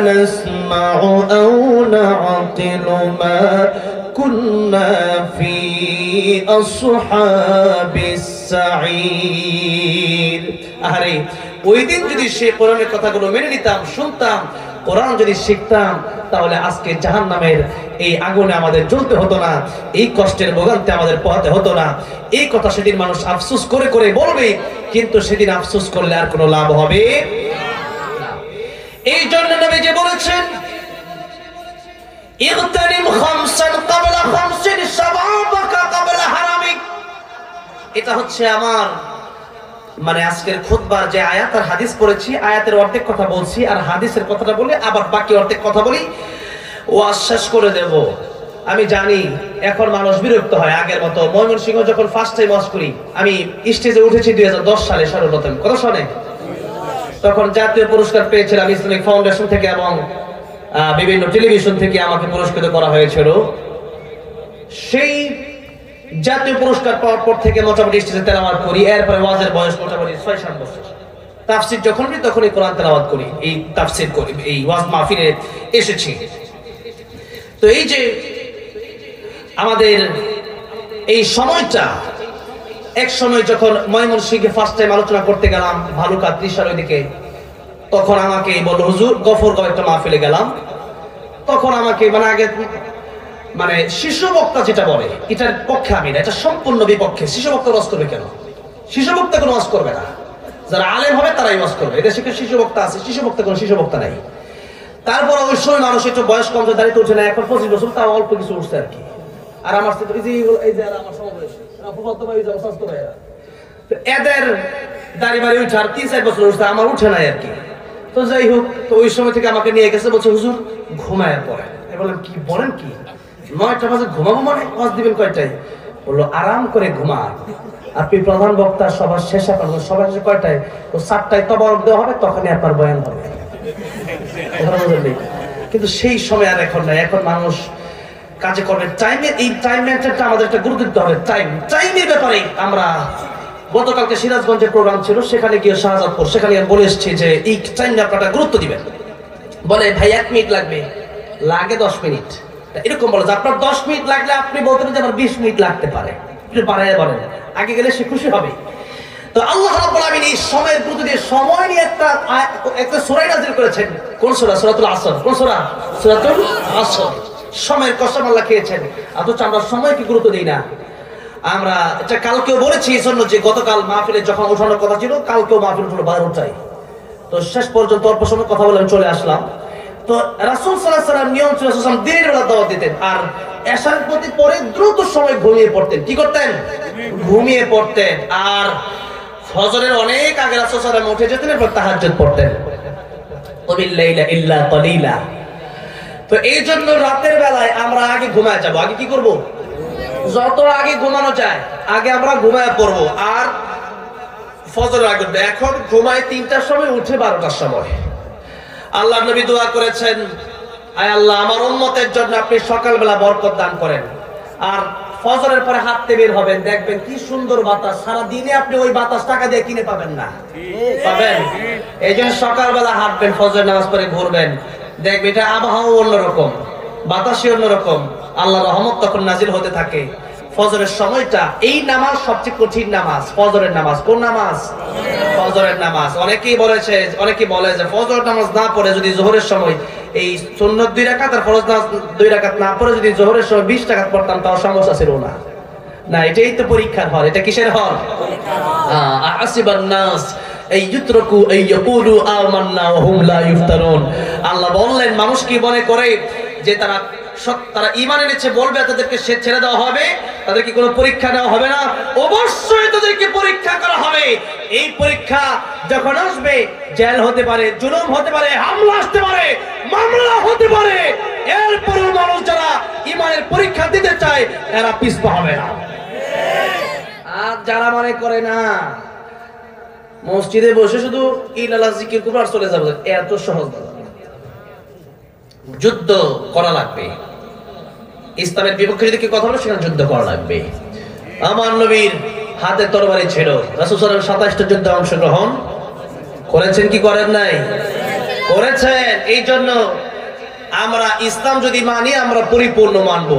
নাসমাউ আও নাআকিলু মা কুন্না ফি আসহাবিস সাঈর। আরে ওই দিন যদি সে কোরআনের কথাগুলো মেনে নিতাম, শুনতাম, কোরআন যদি শিখতাম, তাহলে আজকে জাহান্নামের এই আগুনে আমাদের জ্বলতে হতো না, এই কষ্টের ভোগান্তি আমাদের পোহাতে হতো না। এই কথা সেদিন মানুষ আফসোস করে করে বলবে, কিন্তু সেদিন আফসোস করলে আর কোনো লাভ হবে না। এই জন্য নবীজি বলেছেন, ইগতানিম খামসান ক্বাবলা খামসিন শাবাবাকা ক্বাবলা হারামিক। এটা হচ্ছে আমার মানে আজকের খুতবার যে আয়াত আর হাদিস পড়েছি, আয়াতের অর্ধেক কথা বলছি আর হাদিসের কথাটা বলে আবার বাকি অর্ধেক কথা বলি, ওয়াজ শেষ করে দেব। আমি জানি এখন মানুষ বিরক্ত হয় আগের মতো। ময়মনসিংহ যখন ফার্স্ট টাইম ওয়াজ করি, আমি স্টেজে উঠেছি 2010 সালে সর্বপ্রথম, কত সালে? তখন জাতীয় পুরস্কার পেয়েছিলাম ইসলামিক ফাউন্ডেশন থেকে এবং বিভিন্ন টেলিভিশন থেকে আমাকে পুরস্কৃত করা হয়েছিল। সেই জাতীয় পুরস্কার পাওয়ার পর থেকে মোটামুটি স্টেজে তেলাওয়াত করি। এরপরে ওয়াজের বয়স মোটামুটি 6-7 বছর। তাফসীর যখন করি তখনই কোরআন তেলাওয়াত করি, এই তাফসীর করি, এই ওয়াজ মাহফিলে এসেছি। তো এই যে আমাদের এই সময়টা, এক সময় যখন ময়মনসিংহে ফার্স্ট টাইম আলোচনা করতে গেলাম ভালুকা ত্রিশার ওইদিকে, তখন আমাকে বলল, হুজুর গফরগাঁও একটা মাহফিলে গেলাম। তখন আমাকে মানে আগে মানে শিশু বক্তা যেটা বলে এটার পক্ষে আমি না, এটা সম্পূর্ণ বিপক্ষে। শিশু বক্তা ওয়াজ করবে কেন? শিশু বক্তা কোনো ওয়াজ করবে না, যারা আলেম হবে তারাই ওয়াজ করবে। এদেশে শিশু বক্তা আছে, শিশু বক্তা কোনো শিশু বক্তা নাই। তারপর ওই সময় মানুষ একটু বয়স কম, দাঁড়িয়ে উঠে না, এখন 25 বছর, তাও অল্প কিছু উঠছে আর কি। আর আমার আমার সমবয়সী এদের দাড়ি বাড়ি উঠে আর 3-4 বছর উঠছে, আমার উঠে নাই আর কি। তো যাই হোক, তো ওই সময় থেকে আমাকে নিয়ে গেছে, বলছে হুজুর ঘুমায় পড়ে। বললাম কি বলেন কি, 9টা বাজে ঘুমাবো মানে? ওয়াজ দিবেন কয়টায়? বললো আরাম করে ঘুমান, আপনি প্রধান বক্তা, সবার শেষে পারবেন। সবার শেষে কয়টায়? তো 7টায় তবরক দেওয়া হবে, তখনই আপনার বয়ান হবে। কিন্তু সেই সময় আর এখন নাই। এখন মানুষ কাজে কর্মে টাইমের, এই টাইম ম্যানেজমেন্টটা আমাদের একটা গুরুত্ব দিতে হবে। টাইমের ব্যাপারে আমরা গতকালকে সিরাজগঞ্জের প্রোগ্রাম ছিল, সেখানে গিয়ে শাহজাদপুর, সেখানে বলে এসেছি যে এই টাইমে আপনারা গুরুত্ব দিবেন। বলে ভাই 1 মিনিট লাগবে, লাগে 10 মিনিট, এরকম বলে যে আপনার 10 মিনিট লাগলে আপনি বলতেন যে আমার 20 মিনিট লাগতে পারে, একটু বাড়াইয়া বলেন, আগে গেলে সে খুশি হবে। তো আল্লাহ রাব্বুল আলামিন এই সময়ের গুরুত্ব দিয়ে সময় নিয়ে একটা সূরা নাযিল করেছেন। কোন সূরা? সূরাতুল আসর। কোন সূরা? সূরাতুল আসর। সময়ের কসম আল্লাহ খেয়েছেন, অথচ আমরা সময়কে গুরুত্ব দিই না। আমরা এটা কালকেও বলেছি, এই জন্য যে গতকাল মাহফিলে যখন ওঠানোর কথা ছিল, কালকেও মাহফিল উঠলো 12টায়। তো শেষ পর্যন্ত অল্প সময় কথা বলে আমি চলে আসলাম। তো রাসূল সাল্লাল্লাহু আলাইহি ওয়াসাল্লাম নিয়ম ছিল দিনের বেলা দাওয়াত দিতেন, আর এশার প্রতি পরে দ্রুত সময় ঘুমিয়ে পড়তেন। কি করতেন? ঘুমিয়ে পড়তেন। আর ফজরের অনেক আগে রাসূল সাল্লাল্লাহু আলাইহি ওয়াসাল্লাম উঠে যেতেন, এরপর তাহাজ্জুদ পড়তেন। কুমিল লাইলা ইল্লা কালিলা। তো এই জন্য রাতের বেলায় আমরা আগে ঘুমায় যাব। আগে কি করব? যত আগে ঘুমানো যায় আগে আমরা ঘুমায় পড়বো। আর ফজরের আগে, এখন ঘুমায় 3টার সময়, উঠে 12টার সময়। আল্লাহ নবী দোয়া করেছেন, আয় আল্লাহ আমার উম্মতের জন্য আপনি সকালবেলা বরকত দান করেন। আর ফজরের পরে হাঁটতে বের হবেন, দেখবেন কি সুন্দর বাতাস। সারা দিনে আপনি ওই বাতাস টাকা দিয়ে কিনে পাবেন না, পাবেন। এই জন্য সকালবেলা হাঁটবেন, ফজরের নামাজ পড়ে ঘুরবেন, দেখবেন এটা আবহাওয়া অন্যরকম, বাতাসই অন্যরকম, আল্লাহর রহমত তখন নাজিল হতে থাকে। ফজরের সময়টা, এই নামাজ সবচেয়ে কঠিন নামাজ, ফজরের নামাজ। কোন নামাজ? ফজরের নামাজ। অনেকেই বলে যে ফজর নামাজ না পড়ে যদি যোহরের সময় এই সুন্নত 2 রাকাত আর ফরজ নামাজ 2 রাকাত না পড়ে যদি যোহরের সময় 20 রাকাত পড়তাম তাও সমস্যা ছিল না। না, এটাই তো পরীক্ষার হল। এটা কিসের হল? আসিবান নাস আইয়ুতরাকু আইয়াকুলু আমান্না ওয়া হুম লা ইফতানুন। আল্লাহ বললেন, মানুষ কি মনে করে যে তারা ঈমান এনেছে, বলবে তাদেরকে ছেড়ে দেওয়া হবে, তাদেরকে কোনো পরীক্ষা নেওয়া হবে না? অবশ্যই তাদেরকে পরীক্ষা করা হবে। এই পরীক্ষা যখন আসবে, জেল হতে পারে, জুলুম হতে পারে, হামলা আসতে পারে, মামলা হতে পারে। এরপরেও মানুষ যারা ঈমানের পরীক্ষা দিতে চায় এরা পিছপা হবে না। আর যারা মনে করে না মসজিদে বসে শুধু ইলাল্লাহ জিকির করব আর চলে যাবে, এত সহজ না। যুদ্ধ করা লাগবে। ইসলামের বিপক্ষে যদি কেউ কথা বলে সেখানে যুদ্ধ করা লাগবে। আমার নবীর হাতে তরবারি ছিল, রাসূল সাল্লাল্লাহু আলাইহি ওয়াসাল্লাম 27টা যুদ্ধে অংশগ্রহণ করেছেন কি করেন নাই? করেছেন। এই জন্য আমরা ইসলাম যদি মানি আমরা পরিপূর্ণ মানব,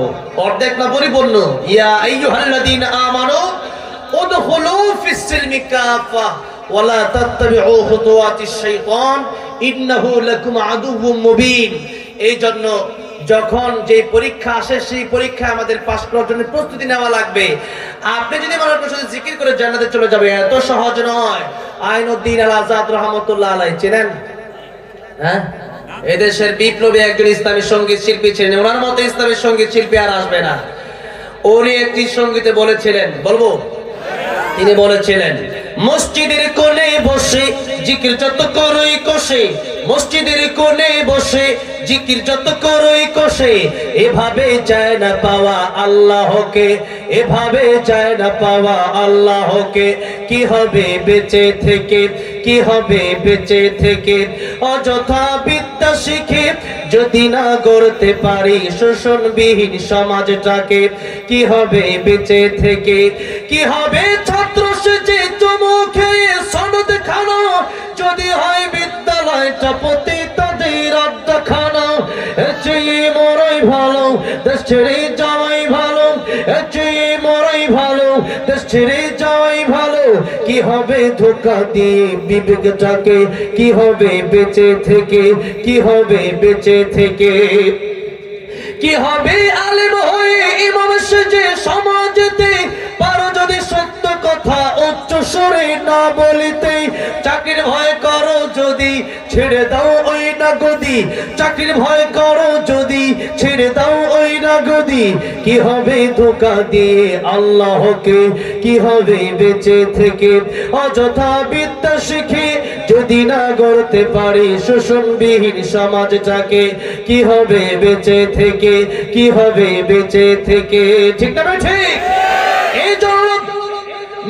অর্ধেক না পরিপূর্ণ। ইয়া আইয়ুহাল্লাযীনা আমানু উদখুলু ফিস সিলমি কাফা ওয়ালা তাত্তাবিউ খুতুওয়াতিশ শাইতান ইন্নাহু লাকুম আদুউম মুবিন। এই জন্য যখন যে পরীক্ষা আসে সেই পরীক্ষা আমাদের পাস করার জন্য প্রস্তুতি নেওয়া লাগবে। আপনি যদি মনে করেন শুধু জিকির করে জান্নাতে চলে যাবে, এত সহজ নয়। আইনুদ্দিন আল আজাদ রাহমাতুল্লাহ আলাইহি চেনেন? হ্যাঁ, এদেশের বিপ্লবী একজন ইসলামী সঙ্গীত শিল্পী ছিলেন। ওনার মতো ইসলামী সঙ্গীত শিল্পী আর আসবে না। উনি একটি সঙ্গীতে বলেছিলেন, বলবো? তিনি বলেছিলেন, মসজিদের কোণে বসে জিকির যত করই কষে, মসজিদের কোণে বসে জিকির যত করই কষে, এভাবে যায় না পাওয়া আল্লাহকে, এভাবে যায় না পাওয়া আল্লাহকে। কি হবে বেঁচে থেকে, কি হবে বেঁচে থেকে, অযথা বিদ্যা শিখে যদি না গড়তে পারি শোষণবিহীন সমাজটাকে। কি হবে বেঁচে থেকে, কি হবে ছাত্র সেজে চুমু খেয়ে সনদ খানো, যদি হয় বিদ্যালয়টা পতিতাদের আড্ডাখানা। এর চেয়ে মরাই ভালো, দেশ ছেড়ে যাওয়াই ভালো, এর চেয়ে মরাই ভালো, দেশ ছেড়ে যাওয়াই ভালো। কি হবে ধোঁকা দিয়ে বিবেকটাকে, কি হবে বেঁচে থেকে, কি হবে বেঁচে থেকে। কি হবে আলেম হয়ে ইমাম সেজে সমাজেতে, পারো যদি সত্য কথা উচ্চ স্বরে না বলিতে। চাকরির ভয় করো যদি ছেড়ে দাও ওই না গদি, চাকরির ভয় করো যদি ছেড়ে দাও ওই না গদি। কি হবে ধোঁকা দিয়ে আল্লাহকে, কি হবে বেঁচে থেকে, অযথা বিদ্যা শিখে যদি না গড়তে পারি শোষণবিহীন সমাজটাকে। কি হবে বেঁচে থেকে, কি হবে বেঁচে থেকে। ঠিক না ঠিক? এই জন্য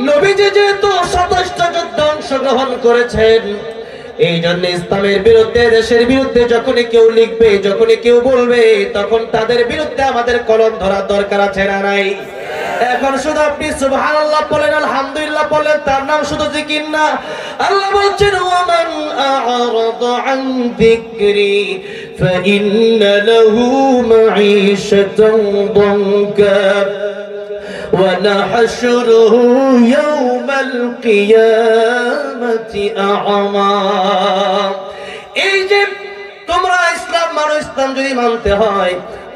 নবীজি যেহেতু 27টা যুদ্ধে অংশগ্রহণ করেছেন, এই জন্য ইসলামের বিরুদ্ধে, দেশের বিরুদ্ধে যখনই কেউ লিখবে, যখনই কেউ বলবে, তখন তাদের বিরুদ্ধে আমাদের কলম ধরার দরকার আছে না নাই? এখন শুধু আপনি সুবহানাল্লাহ বলেন, আলহামদুলিল্লাহ বলেন, তার নাম শুধু জিকির না। আল্লাহ বলছেন, ওয়ামান আ'রাদা আন যিকরি ফাইন্না লাহু মাঈশাতান দানকা ওয়া নাহশুরুহু ইয়াওমাল কিয়ামাতি আ'মা। এই যে তোমরা ইসলাম মানো, ইসলাম যদি মানতে হয়,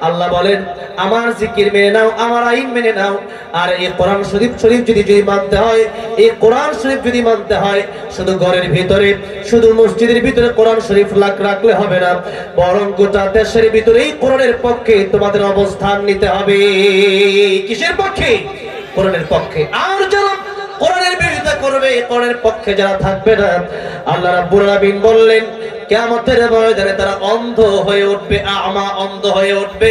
আল্লাহ বলেন আমার জিকির মেনে নাও, আমার আইন মেনে নাও। আর এই কোরআন শরীফ যদি মানতে হয়, এই কোরআন শরীফ যদি মানতে হয়, শুধু ঘরের ভিতরে, শুধু মসজিদের ভিতরে কোরআন শরীফ রাখলে হবে না, বরং গোটা দেশের ভিতরে এই কোরআনের পক্ষে তোমাদের অবস্থান নিতে হবে। কিসের পক্ষে? কোরআনের পক্ষে। আর যারা কোরআনের বিরোধিতা করবে, কোরআনের পক্ষে যারা থাকবে না, আল্লাহ রাব্বুল আলামিন বললেন কিয়ামতের ময়দানে তারা অন্ধ হয়ে উঠবে, আমা, অন্ধ হয়ে উঠবে।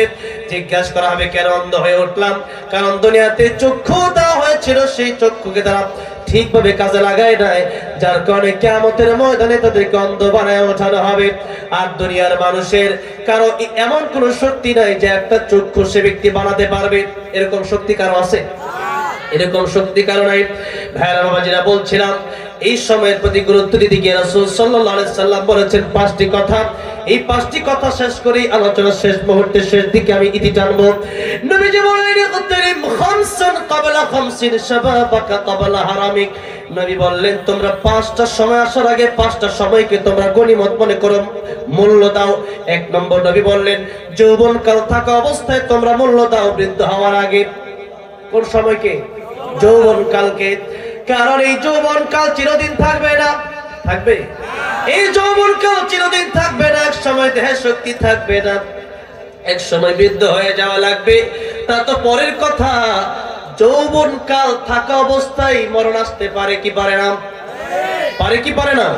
জিজ্ঞাসা করা হবে কেন অন্ধ হয়ে উঠলাম? কারণ দুনিয়াতে চক্ষু দেওয়া হয়েছিল, সেই চক্ষুকে তারা ঠিকভাবে কাজে লাগায় নাই, যার কারণে কিয়ামতের ময়দানে তাদেরকে অন্ধ বানায় ওঠানো হবে। আর দুনিয়ার মানুষের কারো এমন কোন শক্তি নাই যে একটা চক্ষু সে ব্যক্তি বানাতে পারবে। এরকম শক্তি কারো আছে? এরকম শক্তি কারো নাই। ভাইরা বাবাজিরা, বলছিলাম এই সময়ের প্রতি গুরুত্ব দিতে গিয়ে রাসূল সাল্লাল্লাহু আলাইহি সাল্লাম বলেছেন 5টি কথা। এই 5টি কথা শেষ করেই আলোচনার শেষ মুহূর্তে, শেষ দিকে আমি ইতি টানবো। নবীজি বললেন, ইকতারিম খামসান ক্বাবলা খামসিন শাবাবাকা ক্বাবলা হারামিক। নবী বললেন তোমরা 5টা সময় আসার আগে 5টা সময়কে তোমরা গনিমত মনে করো, মূল্য দাও। 1 নম্বর নবী বললেন যৌবনকাল থাকা অবস্থায় তোমরা মূল্য দাও বৃদ্ধ হওয়ার আগে। কোন সময়কে? যৌবনকালকে। কারণ এই যৌবনকাল চিরদিন থাকবে না। থাকবে? এই যৌবনকাল চিরদিন থাকবে না। এক সময় দেহে শক্তি থাকবে না, এক সময় বৃদ্ধ হয়ে যাওয়া লাগবে। তা তো পরের কথা। যৌবনকাল থাকা অবস্থায় মরণ আসতে পারে কি পারে না? পারে কি পারে না?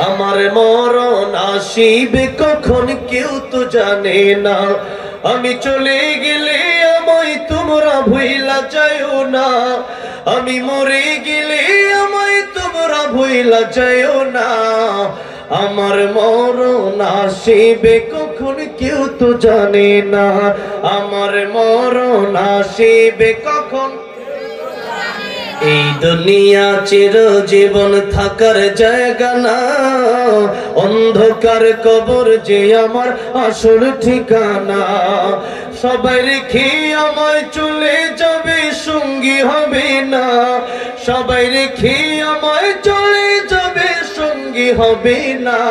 আমার মরণ আসিবে কখন কেউ তো জানে না, আমি চলে গেলে আমায় তোমরা ভুইলা যাইও না, আমি মরে গেলে আমায় তোমরা ভুইলা যাইও না। আমার মরণ আসিবে কখন কেউ তো জানে না, আমার মরণ আসিবে কখন। এই দুনিয়া চিরজীবন থাকার জায়গা না, অন্ধকার কবর যে আমার আসল ঠিকানা। সবাই রেখে আমায় চলে যাবে, সঙ্গী হবে না। সবাই রেখে আমায় চলে যাবে, সঙ্গী হবে না।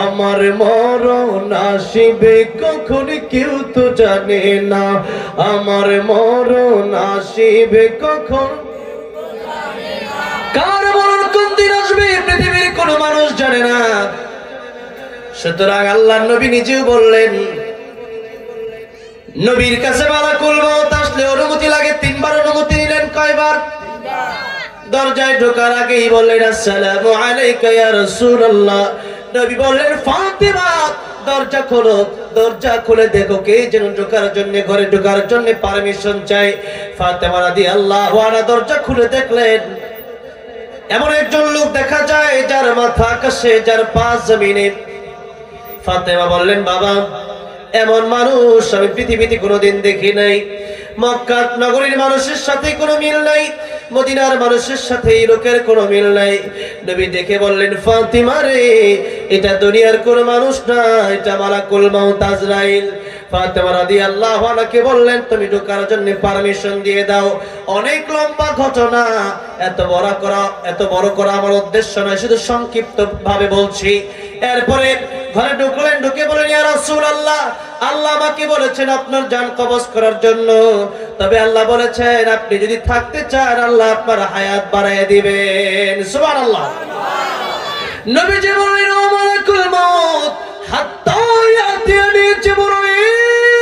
আমার মরণ আসিবে কখন কেউ তো জানে না। আমার মরণ আসিবে কখন, কার মরণ কোন দিন আসবে পৃথিবীর কোনো মানুষ জানে না। সুতরাং আল্লাহর নবী নিজেও বললেন, নবীর কাছে মালাকুল মউত আসলে অনুমতি লাগে 3 বার। অনুমতি নিলেন কয়বার? দরজায় ঢোকার আগেই বললেন আসসালামু আলাইকা ইয়া রাসূলুল্লাহ। নবী বললেন ফাতিমা দরজা খোলো। দরজা খুলে দেখো কে যেন ঢোকার জন্য, ঘরে ঢোকার জন্য পারমিশন চাই। ফাতিমা রাদিয়াল্লাহু আনহা দরজা খুলে দেখলেন এমন একজন লোক দেখা যায় যার মাথা আকাশে, যার পা জমিনে। ফাতেমা বললেন বাবা, এমন মানুষ আমি পৃথিবীতে কোনোদিন দেখি নাই। মক্কা নগরীর মানুষের সাথে কোনো মিল নাই, মদিনার মানুষের সাথে এই লোকের কোনো মিল নাই। নবী দেখে বললেন ফাতিমা রে, এটা দুনিয়ার কোনো মানুষ না, এটা মালাকুল মউত আজরাইল। ফাতিমা রাদিয়াল্লাহু আনহাকে বললেন তুমি ঢোকার জন্য পারমিশন দিয়ে দাও। অনেক লম্বা ঘটনা, এত বড় করা আমার উদ্দেশ্য নয়, শুধু সংক্ষিপ্ত ভাবে বলছি। এরপরে ঘরে ঢুকলেন, ঢুকে বলেন ইয়া রাসূলুল্লাহ, আল্লাহ আমাকে বলেছেন আপনার জান কবজ করার জন্য। তবে আল্লাহ বলেছেন আপনি যদি থাকতে চান আল্লাহ আপনার হায়াত বাড়ায় দিবেন। সুবহানাল্লাহ। নবীজি বললেন ও মালাকুল মউত, হাত্তা ইয়াতিয়ানি জিবরাইল,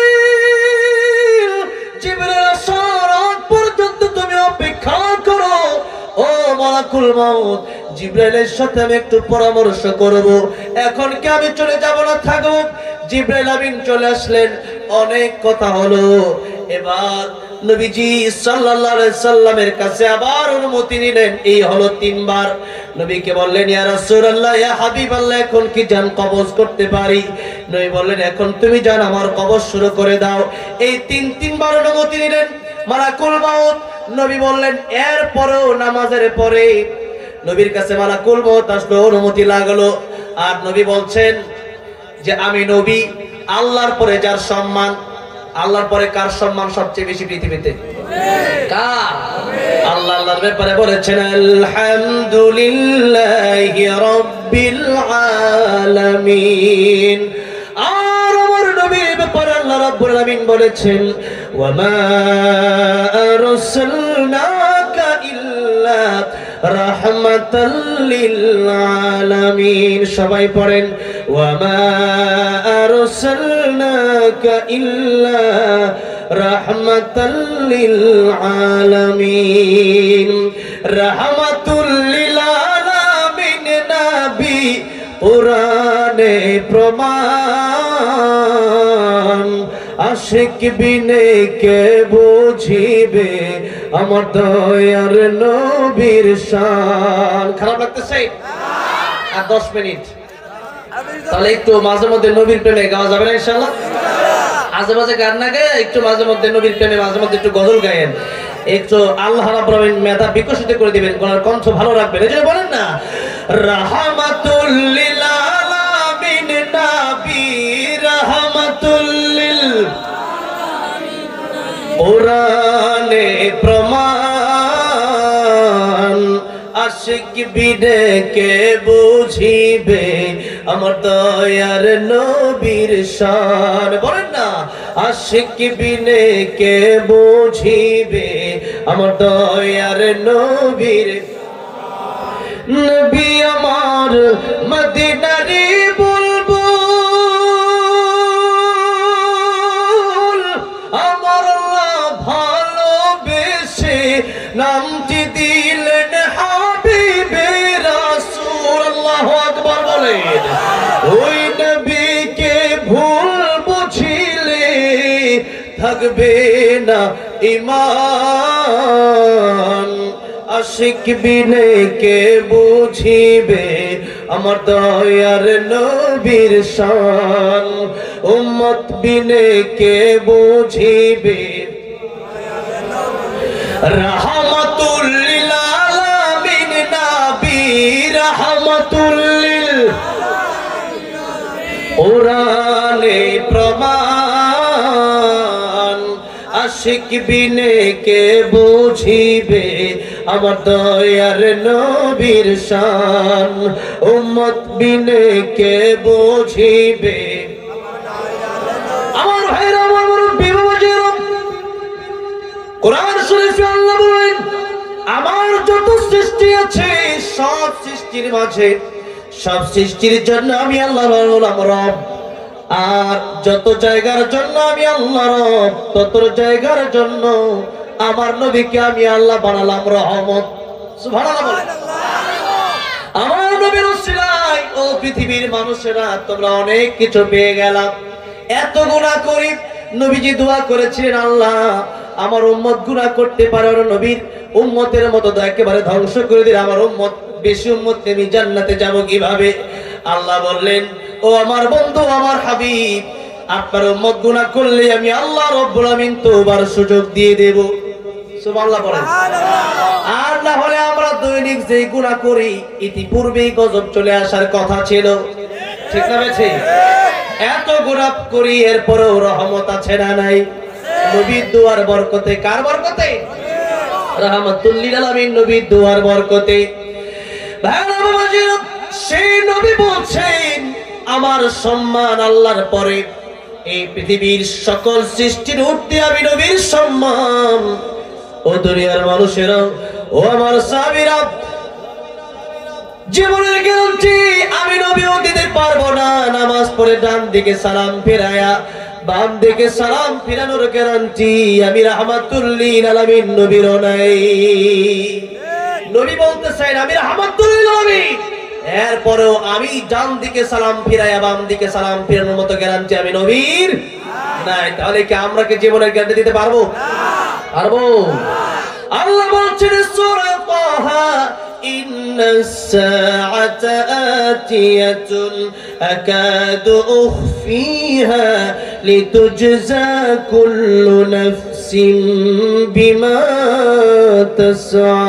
জিবরাইল আসার আগ পর্যন্ত তুমি অপেক্ষা করো। ও মালাকুল মউত, জিবরাইলের সাথে আমি একটু পরামর্শ করব। এখন কি আমি চলে যাব না থাকব? জিবরাইল আমিন চলে আসলেন, অনেক কথা হলো। এবার নবীজি সাল্লাল্লাহু আলাইহি সাল্লামের কাছে আবার অনুমতি নিলেন। এই হলো 3 বার। নবীকে বললেন ইয়া রাসূলুল্লাহ, ইয়া হাবিবাল্লাহ, এখন কি জান কবজ করতে পারি? নবী বললেন এখন তুমি জান আমার কবজ শুরু করে দাও। এই 3 বার অনুমতি নিলেন মালাকুল মউত। নবী বললেন এরপরেও নামাজের পরে নবীর কাছে মালাকুল মউত আসলো, অনুমতি লাগলো। আর নবী বলছেন যে আমি নবী, আল্লাহর পরে যার সম্মান, আল্লাহর পরে কার সম্মান সবচেয়ে বেশি পৃথিবীতে? কার? আল্লাহ আল্লাহর ব্যাপারে বলেছেন আলহামদুলিল্লাহি রাব্বিল আলামিন। আর আমার নবীর ব্যাপারে আল্লাহ রাব্বুল আলামিন বলেছেন ওয়া মা আরসালনাকা ইল্লা রাহমাতাল লিল আলামিন। সবাই পড়েন ওয়া মা আরসালনাকা ইল্লা রাহমাতাল লিল আলামিন। রাহমাতুল লিল আলামিন নবী কুরআনে প্রমাণ। আশিক বিনে কে বুঝিবে আমার দয়ার নবীর শান। খারাপ লাগতেছে? আর 10 মিনিট, তাহলে একটু মাঝে মধ্যে নবীর প্রেমে গাওয়া যাবে না ইনশাআল্লাহ? মাঝে মাঝে গান না গায়ে একটু মাঝে মধ্যে নবীর প্রেমে মাঝে মধ্যে একটু গজল গায়েন, একটু আল্লাহ রাব্বুল আলামিন মেধা বিকশিত করে দিবেন, গলার কণ্ঠ ভালো রাখবেন। এই যে বলেন না রাহমাতুল লিল আলামিন নবী, রাহমাতুল লিল কুরআনে প্রমাণ। আশিক বিনে কে বুঝিবে আমার দয়ার নবীর শান। বলেন না আশিক বিনে কে বুঝিবে আমার দয়ার নবীর। নবী আমার মদিনারি বুলবুল, আমার আল্লাহ ভালোবেসে নামটি দিলেন হাবিবে রাসূল। আল্লাহু আকবার বলেন। ওই নবীকে ভুল বুঝিলে থাকবে না ঈমান। আশিক বিনে কে বুঝিবে আমার দয়ার নবীর শান। উম্মত বিনে কে বুঝিবে রাহমাতুল লিল আলামিন নবী, রাহমাতুল লিল কুরআনে প্রমাণ। আশিক বিনে কে বুঝিবে আমার দয়ার নবীর শান, উম্মত বিনে কে বুঝিবে। আমার ভাইরা, আমার মুরব্বি বাবাজিরা, কোরআন শরীফে আল্লাহ বলেন আমার যত সৃষ্টি আছে সব সৃষ্টির মাঝে সব সৃষ্টির জন্য আমি আল্লাহর রব। আর যত জায়গার জন্য আমি আল্লাহ রব, তত জায়গার জন্য আমার নবীকে আমি আল্লাহ বানালাম রহমত। সুবহানাল্লাহ বলেন। আমার নবীর উসিলায় ও পৃথিবীর মানুষেরা তোমরা অনেক কিছু পেয়ে গেলাম। এত গুনাহ করি, নবীজি দোয়া করেছিলেন, আল্লাহ আমার উম্মত গুনাহ করতে পারে না, নবীর উম্মতের মতো একেবারে ধ্বংস করে দিলে আমার উম্মত বেশি উম্মত আমি জান্নাতে যাব কিভাবে? আল্লাহ বললেন, ও আমার বন্ধু, আমার হাবিব, আপনার উম্মত গুনাহ করলে আমি আল্লাহ রব্বুল আমিন তওবার সুযোগ দিয়ে দেব। সুবহানাল্লাহ বলেন। আর না হলে আমরা দৈনিক যে গুনাহ করি ইতিপূর্বেই গজব চলে আসার কথা ছিল, ঠিক না বেঠি? এত গুনাহ করি এরপরেও রহমত আছে না নাই? নবীর দুয়ার বরকতে। কার বরকতে? রাহমাতুল লিল আলামিন নবীর দুয়ার বরকতে। সেই নবী বলছেন আমার সম্মান আল্লাহর পরে এই পৃথিবীর সকল সৃষ্টির ঊর্ধ্বে আমি নবীর সম্মান। ও দুনিয়ার মানুষেরা, ও আমার সাহাবীরা, জীবনের গ্যারান্টি আমি নবীও দিতে পারবো না। নামাজ পড়ে ডান দিকে সালাম ফিরায়া বাম দিকে সালাম ফিরানোর গ্যারান্টি আমি রাহমাতুল লিল আলামিন নবীরও নাই। নবী বলতেছেন আমি রাহমাতুল লিল আলামিন, এরপরেও আমি ডান দিকে সালাম ফিরায়া বাম দিকে সালাম ফিরানোর মতো গ্যারান্টি আমি নবীর নাই। তাহলে কি আমরা কি জীবনের গ্যারান্টি দিতে পারবো? পারবো? আল্লাহ বলছেন সূরা তাহা, ইন্নাস সাআতা আতিয়াতুন আকাদু উখফিহা লিতুজজা কুল্লু নাফসিন বিমা তাসআ।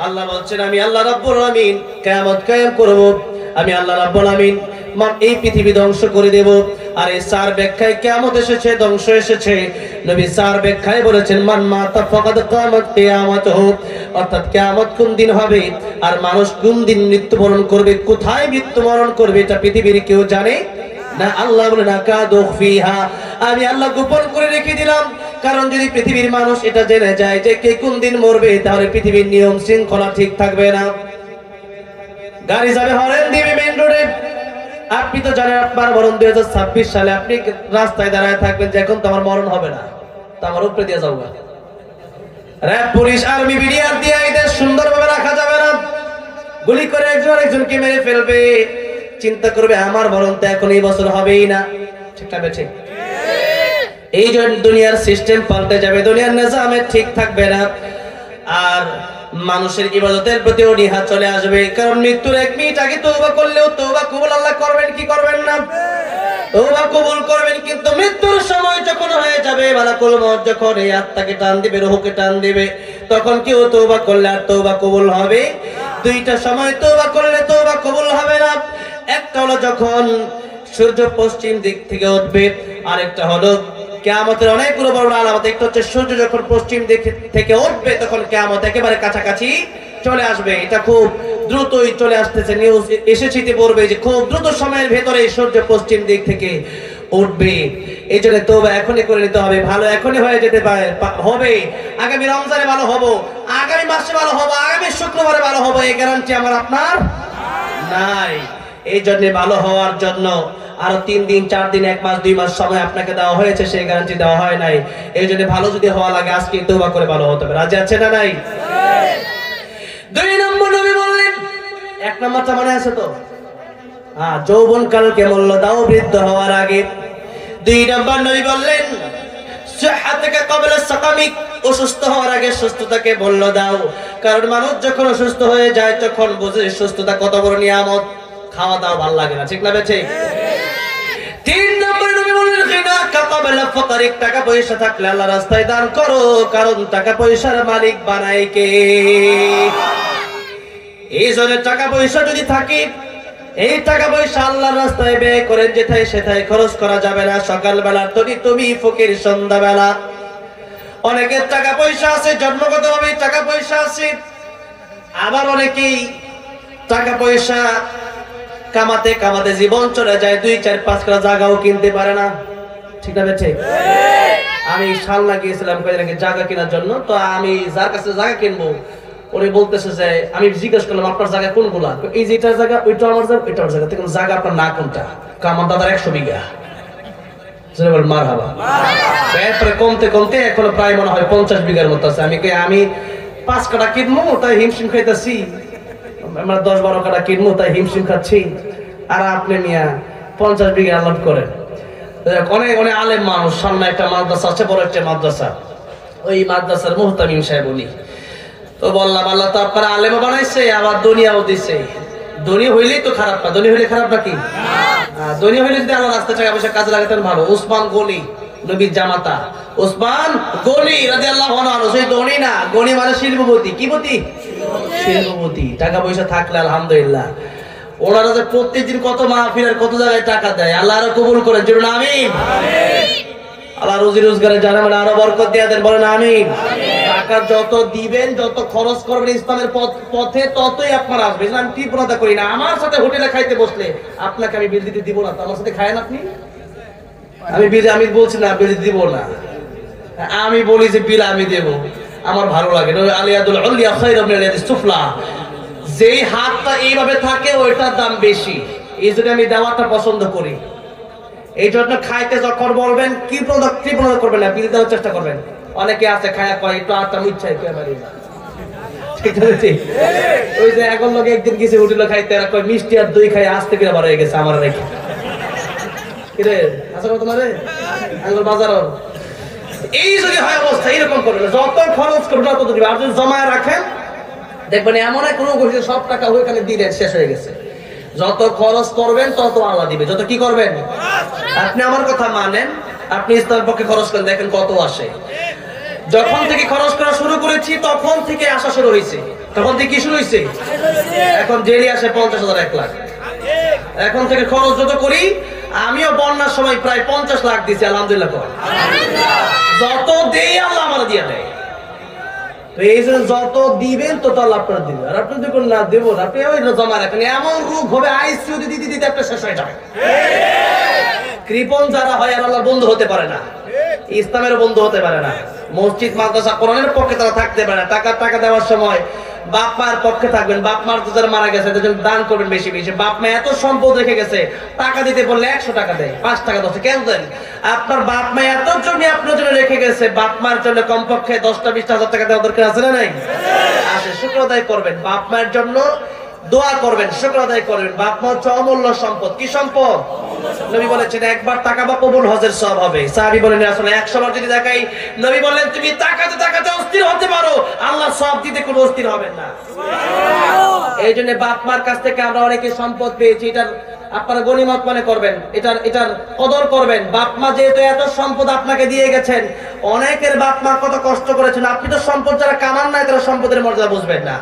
আল্লাহ বলছেন আমি আল্লাহ রাব্বুল আমিন কিয়ামত কায়েম করব, আমি আল্লাহ রাব্বুল আমিন এই পৃথিবী ধ্বংস করে দেব। আর এই চার ব্যাখ্যায় কিয়ামত এসেছে, ধ্বংস এসেছে। নবী চার ব্যাখ্যায় বলেছেন মান মাতা ফাকাদ কিয়ামত কিয়ামতুহু, অর্থাৎ কিয়ামত কোন দিন হবে আর মানুষ কোন দিন মৃত্যুবরণ করবে, কোথায় মৃত্যুবরণ করবে এটা পৃথিবীর কেউ জানে না। আল্লাহ বলেন আকাদু ফিহা, আমি আল্লাহ গোপন করে রেখে দিলাম। কারণ যদি পৃথিবীর মানুষ এটা জেনে যায় যে কে কোন দিন মরবে, তাহলে পৃথিবীর নিয়ম শৃঙ্খলা ঠিক থাকবে না। গাড়ি যাবে হরেন দিবে মেইন রোডে, আপনি তো জানেন আপনার মরণ 2026 সালে, আপনি রাস্তায় দাঁড়ায় থাকবেন যে এখন তো আমার মরণ হবে না, তো আমার উপরে দিয়ে যাবো। র‍্যাব, পুলিশ, আর্মি, বিডিআর দিয়ে এই দেশ সুন্দরভাবে রাখা যাবে না। গুলি করে একজন একজনকে মেরে ফেলবে, চিন্তা করবে আমার মরণ তো এখন এই বছর হবেই না, ঠিক না বেঠিক? এই জন্য দুনিয়ার সিস্টেম পাল্টে যাবে, দুনিয়ার নিজামে ঠিক থাকবে না। আর মানুষের ইবাদতের প্রতি অনীহা চলে আসবে। কারণ মৃত্যুর 1 মিনিট আগে তওবা করলেও তওবা কবুল আল্লাহ করবেন কি করবেন না? তওবা কবুল করবেন। কিন্তু মৃত্যুর সময় যখন হয়ে যাবে, মালাকুল মউত যখন এই আত্মাকে টান দিবে, রূহকে টান দিবে, তখন কেউ তওবা করলে আর তওবা কবুল হবে? দুইটা সময় তওবা করলে তওবা কবুল হবে না। একটা হলো যখন সূর্য পশ্চিম দিক থেকে উঠবে, আরেকটা হলো কিয়ামতের অনেকগুলো বড় আলামত। একটা হচ্ছে সূর্য যখন পশ্চিম দিক থেকে উঠবে তখন কিয়ামত একেবারে কাছাকাছি চলে আসবে। এটা খুব দ্রুতই চলে আসতেছে, নিউজ এসেছে পড়বে যে খুব দ্রুত সময়ের ভেতরে সূর্য পশ্চিম দিক থেকে উঠবে। এই জন্য তওবা এখনই করে নিতে হবে। ভালো এখনই হয়ে যেতে পারে, হবে আগামী রমজানে ভালো হব, আগামী মাসে ভালো হব, আগামী শুক্রবারে ভালো হব, এই গ্যারান্টি আমার আপনার নাই। এই জন্য ভালো হওয়ার জন্য আরো 3 দিন 4 দিন 1 মাস 2 মাস সময় আপনাকে দেওয়া হয়েছে, সেই গ্যারান্টি দেওয়া হয় নাই। এই জন্য ভালো যদি হওয়া লাগে আজকে তওবা করে ভালো হতে হবে। রাজি আছে না নাই? 2 নম্বর নবী বললেন, 1 নম্বরটা মনে আছে তো? যৌবন কালকে মূল্য দাও বৃদ্ধ হওয়ার আগে। 2 নম্বর নবী বললেন সিহহাতুকা ক্বাবলা সাকামিক, অসুস্থ হওয়ার আগে সুস্থতাকে মূল্য দাও। কারণ মানুষ যখন অসুস্থ হয়ে যায় তখন বুঝে সুস্থতা কত বড় নিয়ামত। খাওয়া দাওয়া ভালো লাগে না, ঠিক না বেঠিক? 3 নম্বরে নবী বলেন গিনাকা ক্বাবলা ফাকরিক, টাকা পয়সা থাকলে আল্লাহর রাস্তায় দান করো, কারণ টাকা পয়সার মালিক বানায় কে? এই জন্য টাকা পয়সা যদি থাকে এই টাকা পয়সা আল্লাহর রাস্তায় ব্যয় করে যেথায় সেথায় খরচ করা যাবে না। সকালবেলা তুমি ফকির, সন্ধ্যাবেলা। অনেকের টাকা পয়সা আছে, জন্মগতভাবে টাকা পয়সা আছে, আবার অনেকেই টাকা পয়সা কামাতে কামাতে জীবন চলে যায়, 2-4-5 কাঠা জায়গাও কিনতে পারে না। ঠিক না ঠিক? আমি সাল্লা গিয়েছিলাম কয়েকদিন আগে জায়গা কেনার জন্য। তো আমি যার কাছে জায়গা কিনবো উনি বলতেছে যে, আমি জিজ্ঞেস করলাম আপনার জায়গা কোনগুলা? এই যে এটার জায়গা, ওইটা আমার জায়গা, ওইটা আমার জায়গা। তখন জায়গা আপনার না কোনটা? আমার দাদার 100 বিঘা। মারহাবা। এরপরে কমতে কমতে এখন প্রায় মনে হয় 50 বিঘার মতো আছে। আমি 5 কাঠা কিনবো তাই হিমশিম খাইতেছি, আমরা 10-12 কাঠা কিনবো তাই হিমশিম খাচ্ছি, আর আপনি নিয়ে 50 বিঘা আলাপ করেন। অনেক অনেক আলেম মানুষ, সামনে একটা মাদ্রাসা আছে, বড় একটা মাদ্রাসা, ওই মাদ্রাসার মুহতামিম সাহেব উনি। তো বললাম আল্লাহ তো আপনারা আলেমও বানাইছে আবার দুনিয়াও দিছে। ধনী হইলেই তো খারাপ না, ধনী হইলে খারাপ নাকি? ধনী হইলে যদি আল্লাহ রাস্তায় টাকা পয়সা কাজে লাগাতেন ভালো। উসমান গনি, নবীর জামাতা উসমান গনি রাদিয়াল্লাহু আনহু, সেই ধনী না, গনি মানে শিল্পপতি। কি পতি? শিল্পপতি। টাকা পয়সা থাকলে আলহামদুলিল্লাহ। ওনারা যে প্রত্যেকদিন কত মাহফিলের কত জায়গায় টাকা দেয়, আল্লাহ আরো কবুল করেন, জরুন আমিন। আল্লাহ রুজি রোজগারে জানা মানে আরো বরকত দিয়ে দেন, বলেন আমিন। টাকা যত দিবেন, যত খরচ করবেন ইসলামের পথে, ততই আপনার আসবে। আমি কৃপণতা করি না, আমার সাথে হোটেলে খাইতে বসলে আপনাকে আমি বিল দিতে দিব না। তো আমার সাথে খায়েন আপনি? আমি বলছি না বিল দিব না, আমি বলি যে বিল আমি দেব, আমার ভালো লাগে। আলিয়াদুল উলিয়া খায়রুম মিন আলিয়াদিস সুফলা। যেই হাতটা এইভাবে থাকে ওইটার দাম বেশি, এই জন্য আমি দেওয়াটা পছন্দ করি। এই জন্য খাইতে যখন বলবেন কৃপণতা করবেন না, বিল দেওয়ার চেষ্টা করবেন। অনেকে আছে খায়া কয় একটু আটা মিচ্ছাই কেবারি না। ঠিক আছে? ওই যে এখন লোক একদিন গেছে হোটেলে খাইতে, এরা কয় মিষ্টি আর দই খাই আসতে কিনা বার হয়ে গেছে আমার রেখে। কিরে আসা তোমারে আঙ্গুল বাজার। এই যদি হয় অবস্থা এরকম করবেন, যত খরচ করবেন তত দিবেন। আর যদি জমায় রাখেন দেখবেন এমন এক রোগ হয়েছে, সব টাকা ওইখানে দিলেন, শেষ হয়ে গেছে। যত খরচ করবেন তত আল্লাহ দিবে। যত কি করবেন? আপনি আমার কথা মানেন, আপনি ইসলামের পক্ষে খরচ করেন, দেখেন কত আসে। যখন থেকে খরচ করা শুরু করেছি তখন থেকে আসা শুরু হয়েছে। তখন থেকে কি শুরু হয়েছে? এখন ডেলি আসে 50,000, 1 লাখ। এখন থেকে খরচ যত করি, আমিও বন্যার সময় প্রায় 50 লাখ দিচ্ছি, আলহামদুলিল্লাহ। যত দেই আল্লাহ আমার দিয়ে দেয়। এই জন্য যত দিবেন তত আল্লাহ আপনার দিবেন। আর আপনি দেখুন না দেব না, আপনি ওই জমা রাখেন, এমন রূপ হবে আইসিইউ দিতে দিতে আপনার শেষ হয়ে যাবে। কৃপণ যারা হয় আর আল্লাহর বন্ধু হতে পারে না, ইসলামের বন্ধু হতে পারে না। মসজিদ মাদ্রাসা কোরআনের পক্ষে তারা থাকতে পারে না। টাকা দেওয়ার সময় বাপ মার পক্ষে থাকবেন। বাপ মার তো যারা মারা গেছে তাদের দান করবেন বেশি বেশি। বাপ মা এত সম্পদ রেখে গেছে, টাকা দিতে বললে 100 টাকা দেয়, 5 টাকা 10 কেন দেন? আপনার বাপ মা এত জমি আপনার জন্য রেখে গেছে, বাপ মার জন্য কমপক্ষে 10-20 হাজার টাকা দেওয়া দরকার আছে না নাই? আছে। শুকর আদায় করবেন, বাপ মায়ের জন্য দোয়া করবেন, শুকর আদায় করবেন। বাপ মা হচ্ছে অমূল্য সম্পদ। কি সম্পদ? নবী বলেছেন একবার তাকাবা কবুল হজের সওয়াব হবে। সাহাবী বলেন আসলে 100 বার যদি তাকাই, নবী বললেন তুমি তাকাতে তাকাতে অস্থির হতে পারো, আল্লাহ সওয়াব দিতে কোনো অস্থির হবেন না। এই জন্য বাপ মার কাছ থেকে আমরা অনেকে সম্পদ পেয়েছি, এটার আপনারা গনিমত মনে করবেন, এটার কদর করবেন। বাপ মা যেহেতু এত সম্পদ আপনাকে দিয়ে গেছেন, অনেকের বাপ মা কত কষ্ট করেছেন, আপনি তো সম্পদ যারা কামান নাই তারা সম্পদের মর্যাদা বুঝবেন না।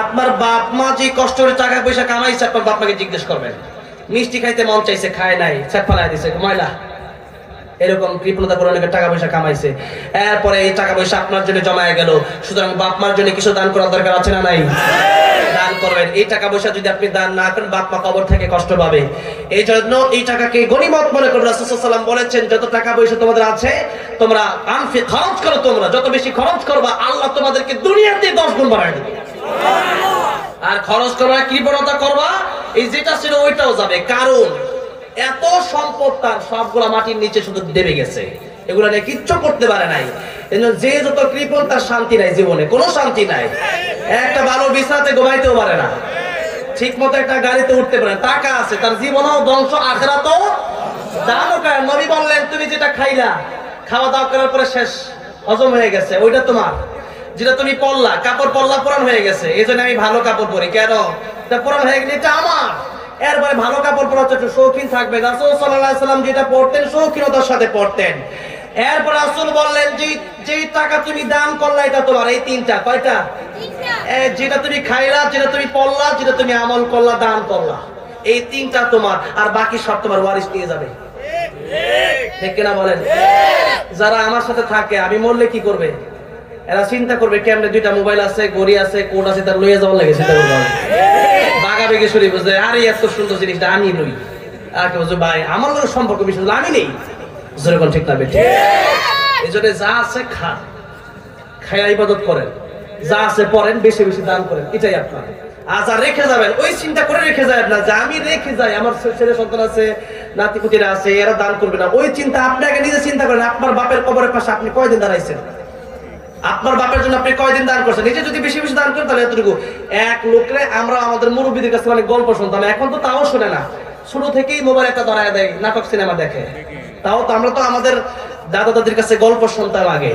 আপনার বাপ মা যে কষ্ট করে টাকা পয়সা কামাইছে, আপনার বাপ মাকে জিজ্ঞেস করবেন। মিষ্টি খাইতে মন চাইছে, খায় নাই, ফেলাই দিছে, ময়লা। এরকম কৃপণতা করে অনেকে টাকা পয়সা কামাইছে, এরপরে এই টাকা পয়সা আপনার জন্য জমায় গেল। সুতরাং বাপ মার জন্য কিছু দান করার দরকার আছে না নাই? দান করবেন। এই টাকা পয়সা যদি আপনি দান না করেন, বাপ মা কবর থেকে কষ্ট পাবে। এই জন্য এই টাকাকে গনিমত মনে করে রাসূল সাল্লাল্লাহু আলাইহি ওয়াসাল্লাম বলেছেন, যত টাকা পয়সা তোমাদের আছে তোমরা আনফিক, খরচ করো। তোমরা যত বেশি খরচ করবা, আল্লাহ তোমাদেরকে দুনিয়াতে 10 গুণ বাড়ায় দেবে। আর খরচ করবা, কৃপণতা করবা, এই যেটা ছিল ওইটাও যাবে। কারণ এত সম্পদ তার, সবগুলা মাটির নিচে শুধু দেবে গেছে, এগুলা নিয়ে কিচ্ছু করতে পারে নাই। যে যত কৃপণ তার শান্তি নাই, জীবনে কোনো শান্তি নাই। একটা ভালো বিছানাতে ঘুমাইতেও পারে না, ঠিক মতো একটা গাড়িতে উঠতে পারে না। টাকা আছে, তার জীবনও ধ্বংস, আখিরাতও দানও করে। নবী বললেন তুমি যেটা খাইলা, খাওয়া দাওয়া করার পরে শেষ, হজম হয়ে গেছে, ওইটা তোমার। যেটা তুমি পরলা, কাপড় পরলা, পুরান হয়ে গেছে, এই জন্য আমি ভালো কাপড় পরি। কেন? এটা পুরান হয়ে গেলে এটা আমার। এরপরে ভালো কাপড় পরা হচ্ছে, শৌখিন থাকবে। রাসূল সাল্লাল্লাহু আলাইহি ওয়াসাল্লাম যেটা পরতেন, শৌখিনতার সাথে পরতেন। এরপর রাসূল বললেন যে টাকা তুমি দান করলা, এটা তোমার। এই 3টা, কয়টা? যেটা তুমি খাইলা, যেটা তুমি পরলা, যেটা তুমি আমল করলা, দান করলা, এই 3টা তোমার, আর বাকি সব তোমার ওয়ারিস নিয়ে যাবে। ঠিক কিনা বলেন? যারা আমার সাথে থাকে, আমি মরলে কি করবে? এরা চিন্তা করবে কেমনে 2টা মোবাইল আছে, ঘড়ি আছে, কোড আছে, তার লইয়া যাওয়ার লাগে চিন্তা করবে। বাগা বেগে শুনি বুঝে, আরে এত সুন্দর জিনিসটা আমি লই। আর কেউ বলছে ভাই আমার লোকের সম্পর্ক বিষয় আমি নেই, যেরকম ঠিক না বেঠিক। এই জন্য যা আছে খায়া ইবাদত করেন, যা আছে পড়েন, বেশি বেশি দান করেন, এটাই আপনার। আর যা রেখে যাবেন ওই চিন্তা করে রেখে যাবেন না যে আমি রেখে যাই, আমার ছেলে সন্তান আছে, নাতিপুতিরা আছে, এরা দান করবে না। ওই চিন্তা আপনি আগে নিজে চিন্তা করেন, আপনার বাপের কবরের পাশে আপনি কয়দিন দাঁড়াইছেন? আপনার বাপের জন্য আপনি কয়দিন দান করছেন? নিজে যদি বেশি বেশি দান করেন তাহলে এতটুকু। এক লোকরে আমরা আমাদের মুরব্বীদের কাছে অনেক গল্প শুনতাম, এখন তো তাও শুনে না, ছোট থেকেই মোবাইল একটা ধরায় দেয়, নাটক সিনেমা দেখে। তাও তো আমরা তো আমাদের দাদা দাদির কাছে গল্প শুনতাম আগে।